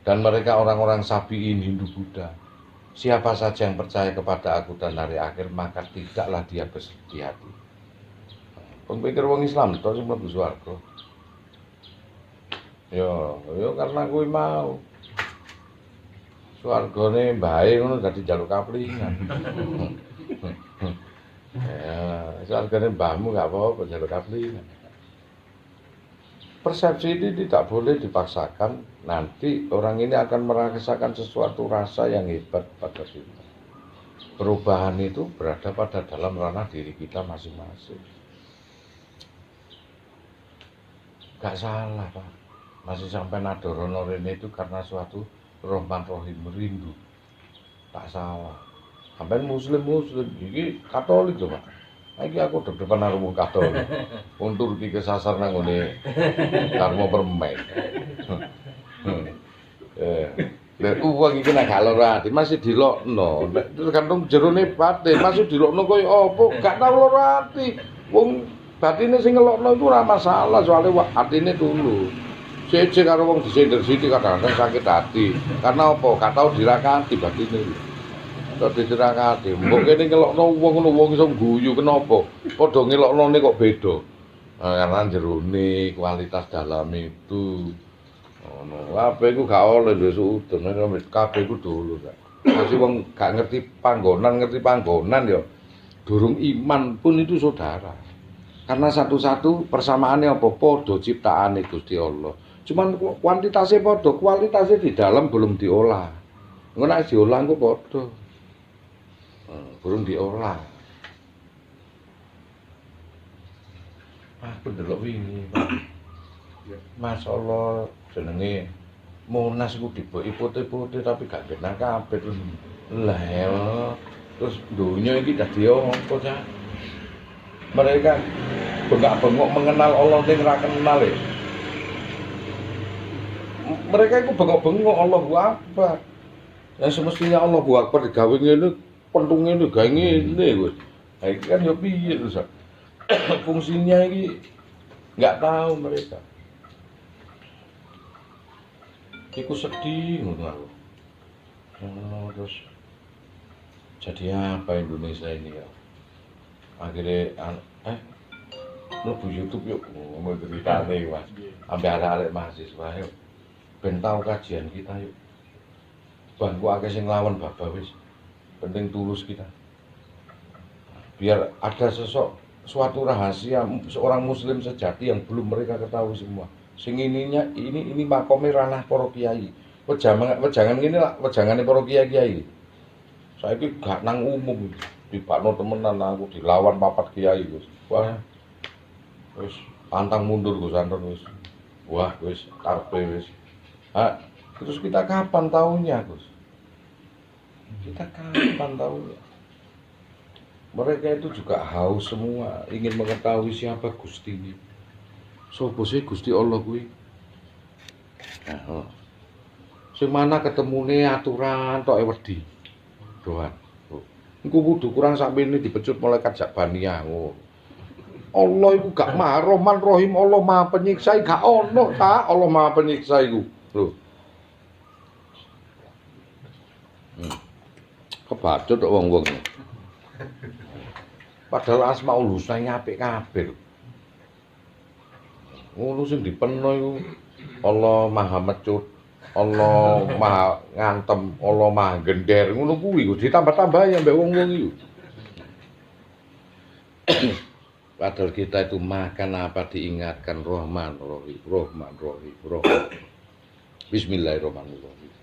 Dan mereka orang-orang Sabi'in Hindu Buddha. Siapa saja yang percaya kepada aku dan hari akhir, maka tidaklah dia bersedih hati. Pemikir wong Islam to sing mlebu swarga. Yo karena kuwi mau. Swargane mbahe ngono dadi njaluk kaplingan. Ya, swargane mbahmu gak apa-apa njaluk kaplingan. Persepsi ini tidak boleh dipaksakan. Nanti orang ini akan merasakan sesuatu rasa yang hebat pada kita. Perubahan itu berada pada dalam ranah diri kita masing-masing. Gak salah Pak. Masih sampai nadorono rene itu karena suatu Rahman Rahim rindu. Tak salah. Sampai muslim iki Katolik to, Pak. Iki aku depan karo wong Katolik. Wong Turki kesasar nang ngene karmo permen. Lha uang iki nek gak lara ati masih dilokno. Nek tergantung jerone batin masih dilokno koyo apa? Gak tau lara ati. Wong batine sing ngelokno iku ora masalah soalé atine tulus. Siji karo wong disender sithik kadang-kadang sakit hati. Karena apa? Gak tau dirakati batine. Kok dirakati. Mbok kene ngelokno wong ngono wong iso guyu kenapa? Padha ngeloknone kok beda. Karena jerone kualitas dalam itu ngono. Kabeh iku gak oleh wis udun kabeh iku dulu Kak. Masih wong gak ngerti panggonan ya. Durung iman pun itu saudara. Karena satu-satu persamaannya apa? Padha ciptaane Gusti Allah. Cuman kuantitasnya padha, kualitasnya di dalam belum diolah. Engko nek diolah engko padha. Belum diolah. Aku ndelok wingi, Pak. Masyaallah jenenge Monas iku diboki putih-putih tapi gak benar kabeh terus. Lah terus dunia iki dadi apa ta? Mereka bengak-bengok mengenal Allah ning ra kenal ya. Mereka itu bengok-bengok Allahu Akbar. Ya semestinya Allahu Akbar digawe ngene, pentunge digawe ngene wis. Ha iki kan ya piye terus. Fungsinya iki enggak tahu mereka. Iku sedih ngono aku. Terus jadi apa Indonesia ini ya? Akhirnya mlebu YouTube yuk ngomong ceritane Mas. Ampe arek-arek mahasiswa yuk. Ben tau kajian kita yuk. Bangku akeh sing lawan babah wis. Penting tulus kita. Biar ada suatu rahasia seorang muslim sejati yang belum mereka ketahui semua. Sing ini makome ranah para kiai. Wejangan ngene lah, wejangane para kiai-kiai. Saiki gak nang umum dibakno temenan aku dilawan papat kiai Gus. Wah. Wis pantang mundur Gus Anton wis. Wah, wis karepe wis. Terus kita kapan tahunya, Gus? Kita kapan tahunya? Mereka itu juga haus semua, ingin mengetahui siapa Gusti ini. Sopo sih Gusti Allah kuwi? Sing mana ketemune aturan tok wedi. Doan. Engko kudu kurang sakmene dipecut malaikat Jabaniyah ngono. Allah iku gak Maha Rahman Rahim, Allah Maha Penyiksa gak ono ta, Allah Maha Penyiksa iku. Lho. Kebacut kok wong-wong. Padahal Asmaul Husna apik kabeh. Ngono sing dipeno iku Allah Maha Mecut, Allah Maha Ngantem, Allah Maha Gender, ngono kuwi kok ditambah-tambahi ambek wong-wong iku. Padahal kita itu makan apa diingatkan Rahman Rahim, Rahman Rahim, Rahman. Bismillahirrahmanirrahim.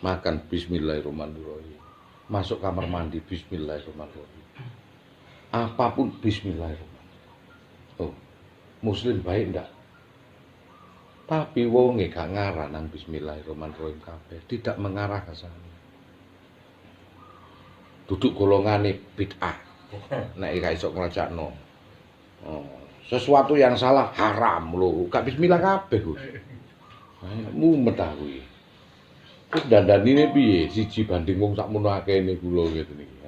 Makan Bismillahirrahmanirrahim. Masuk kamar mandi Bismillahirrahmanirrahim. Apapun Bismillahirrahmanirrahim. Oh, Muslim baik ndak? Tapi wonge gak ngarah nang Bismillahirrahmanirrahim kabeh, tidak mengarah ke sana. Duduk golongane bid'ah. Nek gak iso ngrajakno. Oh, sesuatu yang salah haram lho, gak bismillah kabeh, Gus. Mumet aku iki. Terus dandanine piye? Siji banding wong sakmono akehne kula ngene iki.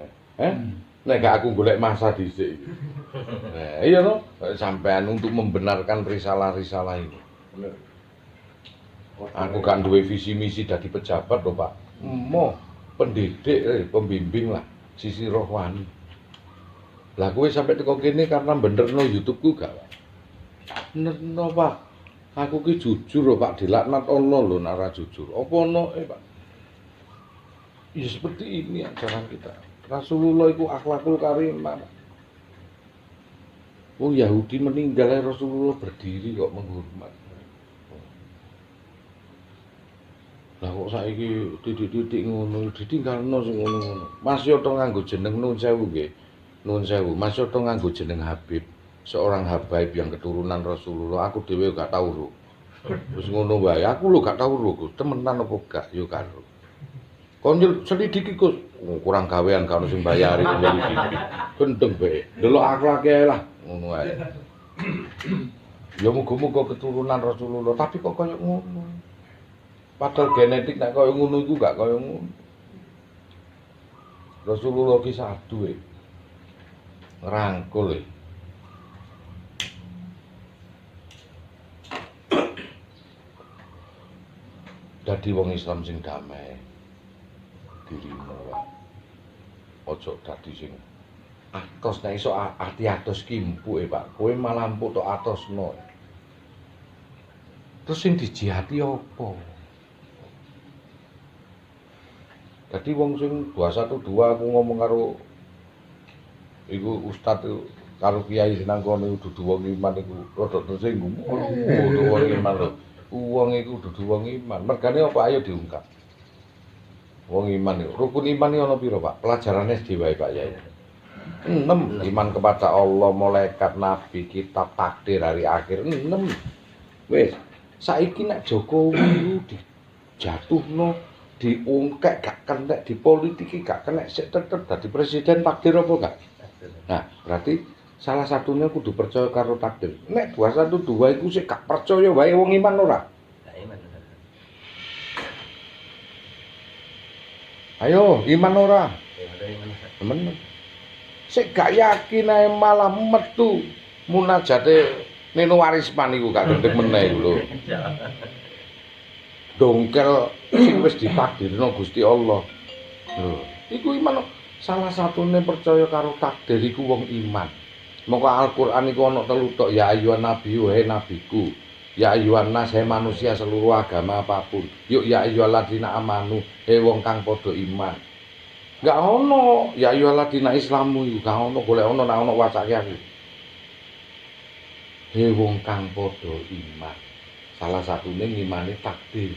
Nek gak aku golek masa dhisik iki. Nah, iya toh, sampean untuk membenarkan risalah-risalah ini. Bener. Aku gak duwe visi misi dadi pejabat lho, Pak. Pendidik, pembimbing lah, sisi rohani. Lah kowe sampe teko kene karena benerno YouTube-ku gak? Benerno, Pak. Aku ki jujur lho, Pak, dilaknat Allah lho nek ora jujur. Apa ono Pak? Ya seperti ini ajaran kita. Rasulullah itu akhlakul karimah. Oh Yahudi meninggal, Rasulullah berdiri kok menghormat. Lah kok saiki titik-titik ngono, ditinggalno sing ngono-ngono. Masih ora nganggo jeneng Nun Sewu nggih. Nun Sewu, masih ora nganggo jeneng Habib. Seorang habaib yang keturunan Rasulullah, aku dhewe gak tau ro. Terus ngono wae, aku lho gak tau ro, temenan apa gak yo karo. Kon selidiki Gus, kurang gawean kan sing bayari selidiki. Gendeng bae. Delok akhlake lah ngono wae. Ya muga-muga keturunan Rasulullah, tapi kok koyo ngono. Padahal genetik nek koyo ngono iku gak koyo ngono. Rasulullah ki sadu ngrangkul dadi wong Islam sing damai. Dirino wae. Ojo dadi sing atos nek iso ati atos ki empuke, Pak. Kowe malah empuk tok atosno. Terus sing dijihati apa? Dadi wong sing 212 aku ngomong karo iku ustaz karo kiai senang kono dudu wong iman iku rada tersinggung. Oh, dudu wong iman lho. Wong iku dudu wong iman. Mergane apa ayo diungkap. Wong iman iku rukun iman iki ana pira, Pak? Pelajarane SD wae, Pak Yai. 6 iman kepada Allah, malaikat, nabi, kitab, takdir, hari akhir. 6. Wis, saiki nek Jokowi iku dijatuhno, diungkek gak kena, dipolitiki gak kena, sik tetep dadi presiden takdir apa gak? Nah, berarti salah satunya kudu percaya karo takdir. Nek 212 iku sik gak percaya wae wong iman ora? Ayo, iman ora? Temen. Sik gak yakin ae malah metu munajate Nino Warisman iku gak gendeng meneh iku lho. Dongkel sing wis ditakdirno Gusti Allah. Lho, iku iman salah satune percaya karo takdir iku wong iman. Moko Al-Qur'an iku ana 3 tok, ya ayyuhan nabi he nabiku. Ya ayyuhan nas he manusia seluruh agama apapun. Yuk ya ayyuhalladzina amanu he wong kang padha iman. Enggak ono ya ayyuhalladzina islamu iku gak ono, golek ono nek ono wacake aku. He wong kang padha iman. Salah satune ngimani takdir.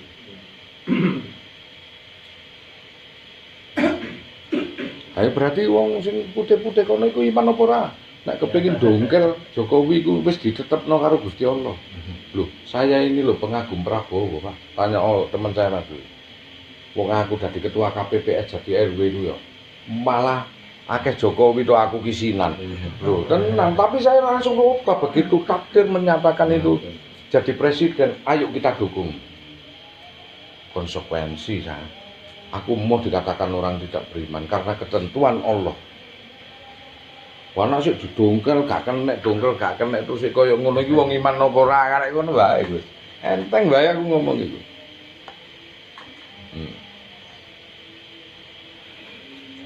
Ayo berarti wong sing putih-putih kono iku iman apa ora? Nek kepengin dongkel Jokowi iku wis ditetepno karo Gusti Allah. Loh, saya ini loh pengagum Prabowo, Pak. Tanya teman saya Mas. Wong aku dadi ketua KPPS jadi RW itu ya. Malah akeh Jokowi to aku kisinan. Loh, tenang, tapi saya langsung lupa begitu takdir menyatakan itu jadi presiden, ayo kita dukung. Konsekuensi saya. Aku mau dikatakan orang tidak beriman karena ketentuan Allah. Wana sik didongkel gak kena, dongkel gak kena terus kaya ngono iki wong iman apa ora karek ngono wae Gus. Enteng wae aku ngomong iku.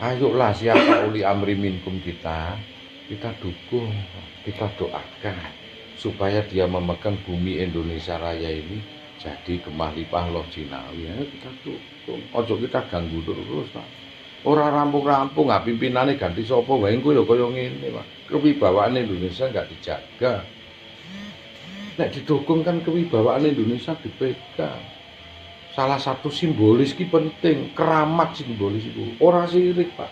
Ayolah siapa uli amri minkum kita kita dukung, kita doakan supaya dia memegang bumi Indonesia Raya ini jadi gemah limpah loh jinawi. Ya, kita dukung. Ojo kita ganggu terus, Pak. Ora rampung-rampung, pimpinane ganti sapa wae engko ya kaya ngene, Pak. Kewibawaan Indonesia nggak dijaga. Nek didukung kan kewibawaan Indonesia dipegang. Salah satu simbolis ki penting, keramat simbolis itu. Ora sirik, Pak.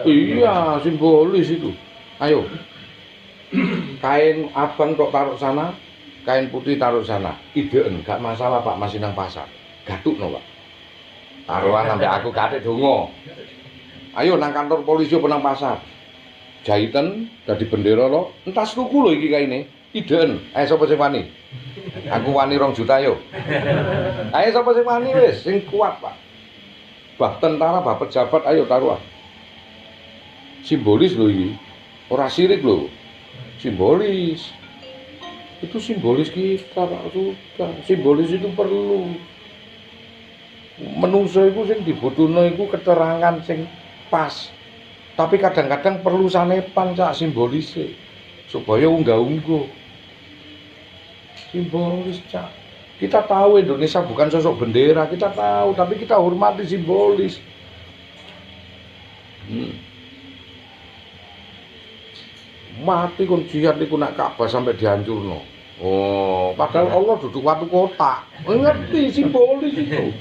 Iya, simbolis itu. Ayo. Kain abang kok taruh sana, kain putih taruh sana. Ideen, gak masalah Pak, masih nang pasar. Gatukno, Pak. Taruhan sampai aku katik dongo. Ayo nang kantor polisi apa nang pasar. Jahitan dadi bendera lo, entas tuku lho iki kaine. Ideen, sapa sing wani? Aku wani 2 juta yo. Ayo sapa sing wani wis, sing kuat, Pak. Bah tentara, bah pejabat, ayo taruhan. Simbolis loh ini, ora sirik loh, simbolis. Itu simbolis kita, Pak. Sudah, simbolis itu perlu. Menungso itu sing dibutuhno iku keterangan sing pas. Tapi kadang-kadang perlu sanepan cak simbolisnya supaya unggah-ungguh. Simbolis cak. Kita tahu Indonesia bukan sosok bendera, kita tahu, tapi kita hormati simbolis. Mati kon jihad iku nak Ka'bah sampai dihancurno. Oh, padahal Allah duduk watu kotak. Ngerti simbolis itu.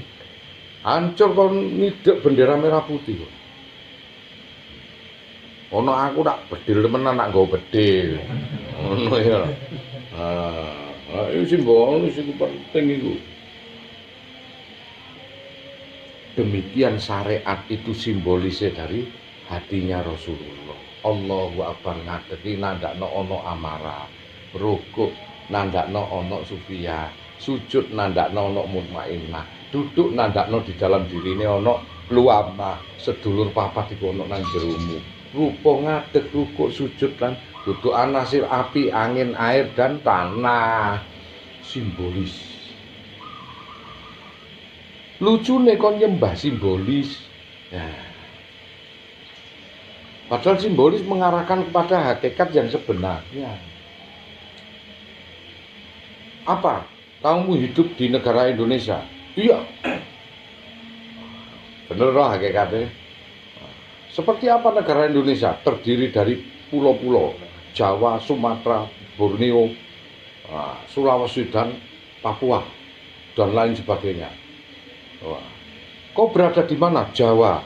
Hancur kon ngidek bendera merah putih kok. Ono aku tak bedil temenan nak nggo bedil. Ngono ya. Itu simbolis itu penting itu. Demikian syariat itu simbolisnya dari hatinya Rasulullah. Allahu Akbar ngadeki nandakno ono amarah, rukuk nandakno ono sufiyah, sujud nandakno ono mutmainnah, duduk nandakno di dalam dirine ono luamah, sedulur papat iku ono nang jeromu. Rupa ngadeg rukuk sujud lan duduk anasir api, angin, air dan tanah. Simbolis. Lucune kon nyembah simbolis. Nah, padahal simbolis mengarahkan kepada hakikat yang sebenarnya. Apa? Kamu hidup di negara Indonesia? Iya. Bener loh hakikatnya. Seperti apa negara Indonesia? Terdiri dari pulau-pulau. Jawa, Sumatera, Borneo, Sulawesi dan Papua dan lain sebagainya. Kau berada di mana? Jawa.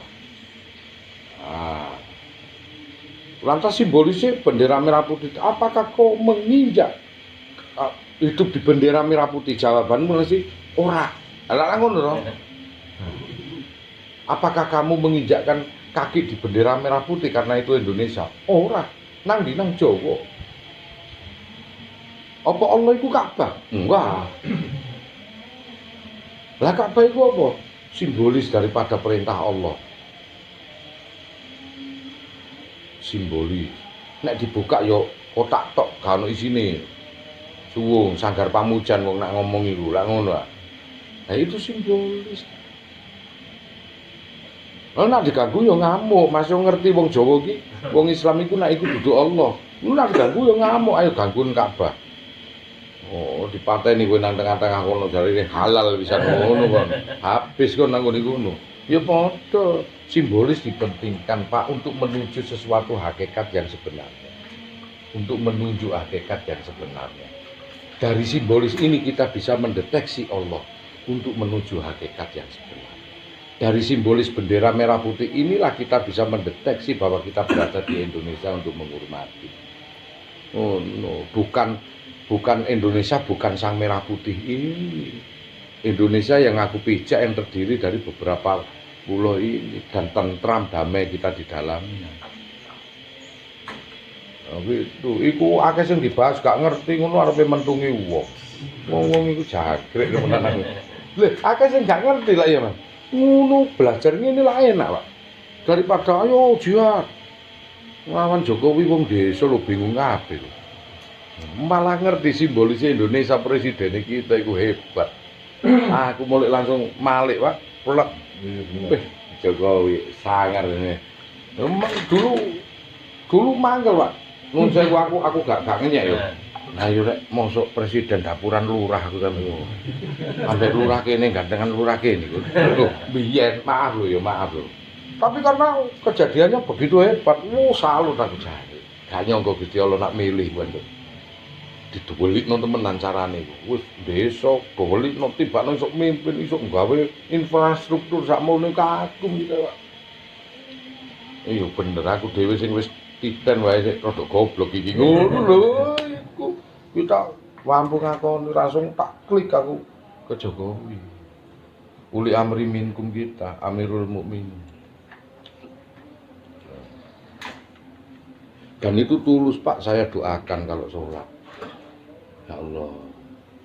Lantas simbolisnya bendera merah putih. Apakah kau menginjak hidup di bendera merah putih? Jawabanmu sih ora. Lah ngono to. Apakah kamu menginjakkan kaki di bendera merah putih karena itu Indonesia? Ora. Nang di nang Jawa. Apa Allah iku Ka'bah? Enggak. Lah Ka'bah iku apa? Simbolis daripada perintah Allah. Simbolis. Nek dibuka yo kotak tok gak ono isine. Suwung sanggar pamujan wong nak ngomong iku, lak ngono. Nah itu simbolis. Lah nak diganggu yo ngamuk, Mas yo ngerti wong Jawa iki, wong Islam iku nek iku dudu Allah. Lu nak diganggu yo ngamuk, ayo gangguin Ka'bah. Oh, dipateni kowe nang tengah-tengah kono jarine halal bisa ngono kon. Habis kon nang ngono. Ya padha, simbolis dipentingkan Pak untuk menuju sesuatu hakikat yang sebenarnya. Untuk menuju hakikat yang sebenarnya. Dari simbolis ini kita bisa mendeteksi Allah untuk menuju hakikat yang sebenarnya. Dari simbolis bendera merah putih inilah kita bisa mendeteksi bahwa kita berada di Indonesia untuk menghormati. Oh no, bukan Indonesia, bukan sang merah putih ini. Indonesia yang aku pijak yang terdiri dari beberapa pulau ini dan tentram damai kita di dalamnya. Itu, iku akeh sing dibahas gak ngerti ngono arepe mentungi wong. Wong iku jagrek temenan. Lha akeh sing gak ngerti lah ya, Mas. Ngono belajar ngene lah enak, Pak. Daripada ayo jihad. Lawan Jokowi wong desa lho bingung kabeh lho. Malah ngerti simbolisnya Indonesia presiden kita iku hebat. Aku mulai langsung malik, Pak. Plek. Jokowi sangar ini. Memang dulu Dulu mangkel, Pak. Nun sewu aku gak ngenyek yo. Nah yo rek mosok presiden dapuran lurah aku kan yo. Ambek lurah kene gantengan lurah kene. Lho, biyen maaf lho ya, maaf lho. Tapi karena kejadiannya begitu hebat, salut aku jare. Gak nyangka Gusti Allah nak milih kuwi. Diduwelikno temenan carane iku. Wis desa dowelikno tibakno iso mimpin, iso gawe infrastruktur sakmono kagum gitu, Pak. Iya bener aku dhewe sing wis titen wae sik rada goblok iki ngono lho iku. Kita mampu ngakoni langsung tak klik aku ke Jokowi. Uli amri minkum kita, Amirul Mukminin. Dan itu tulus Pak, saya doakan kalau sholat. Ya Allah,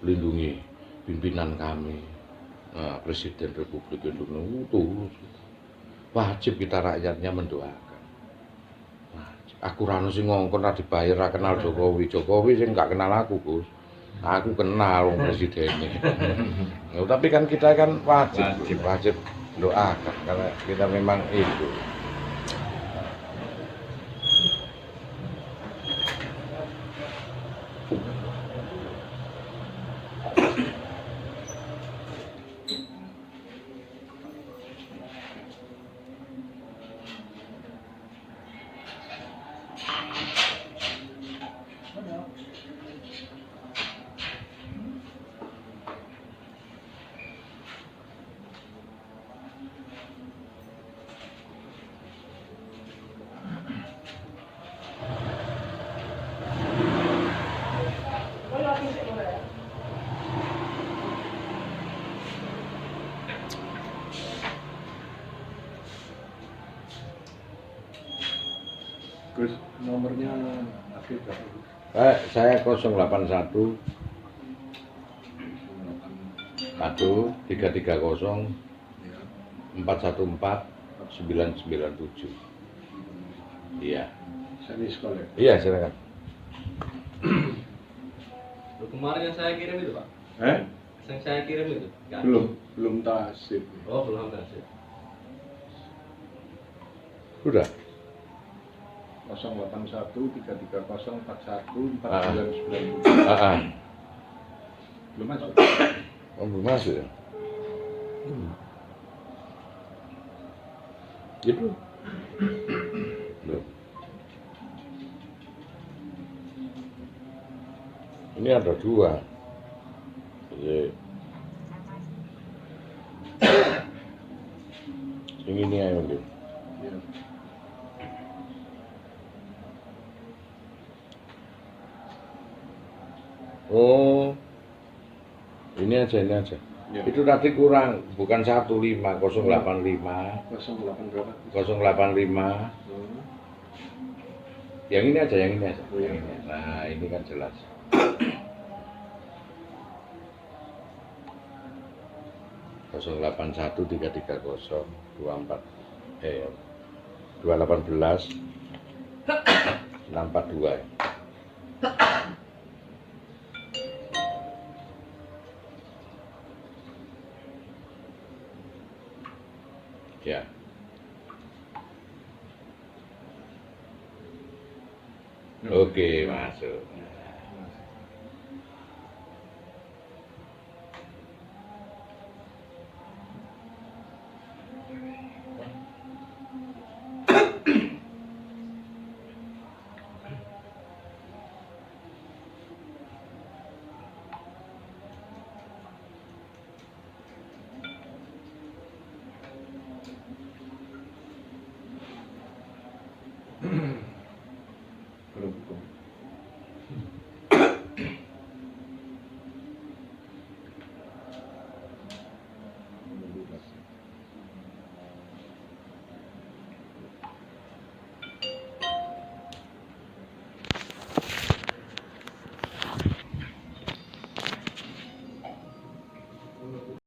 lindungi pimpinan kami, nah, Presiden Republik Indonesia, tulus. Wajib kita rakyatnya mendoakan. Wajib. Aku rano sing ngongkon ra dibayar ra kenal Jokowi. Jokowi sing gak kenal aku, Gus. Aku kenal wong presidennya. Ya, tapi kan kita kan wajib doakan karena kita memang itu. Gus, nomornya akhir berapa? Saya 081 330 414 997. Iya. Sani sekolah. Iya, silakan. Kemarin yang saya kirim itu, Pak. Yang saya kirim itu? Nggak. Belum tasib. Oh, belum kasih. Sudah. 081 330 41 4997. Belum masuk. Oh, belum masuk ya? Gitu. Loh. Ini ada dua. Jadi, ini aja mungkin. Ya. Oh, ini aja. Ya. Itu tadi kurang, bukan 15 085 08 berapa? 085. Yang ini aja. Oh, yang ini. Nah, ini kan jelas. Kosong 81 330 24 218 642 ya. Oke, masuk.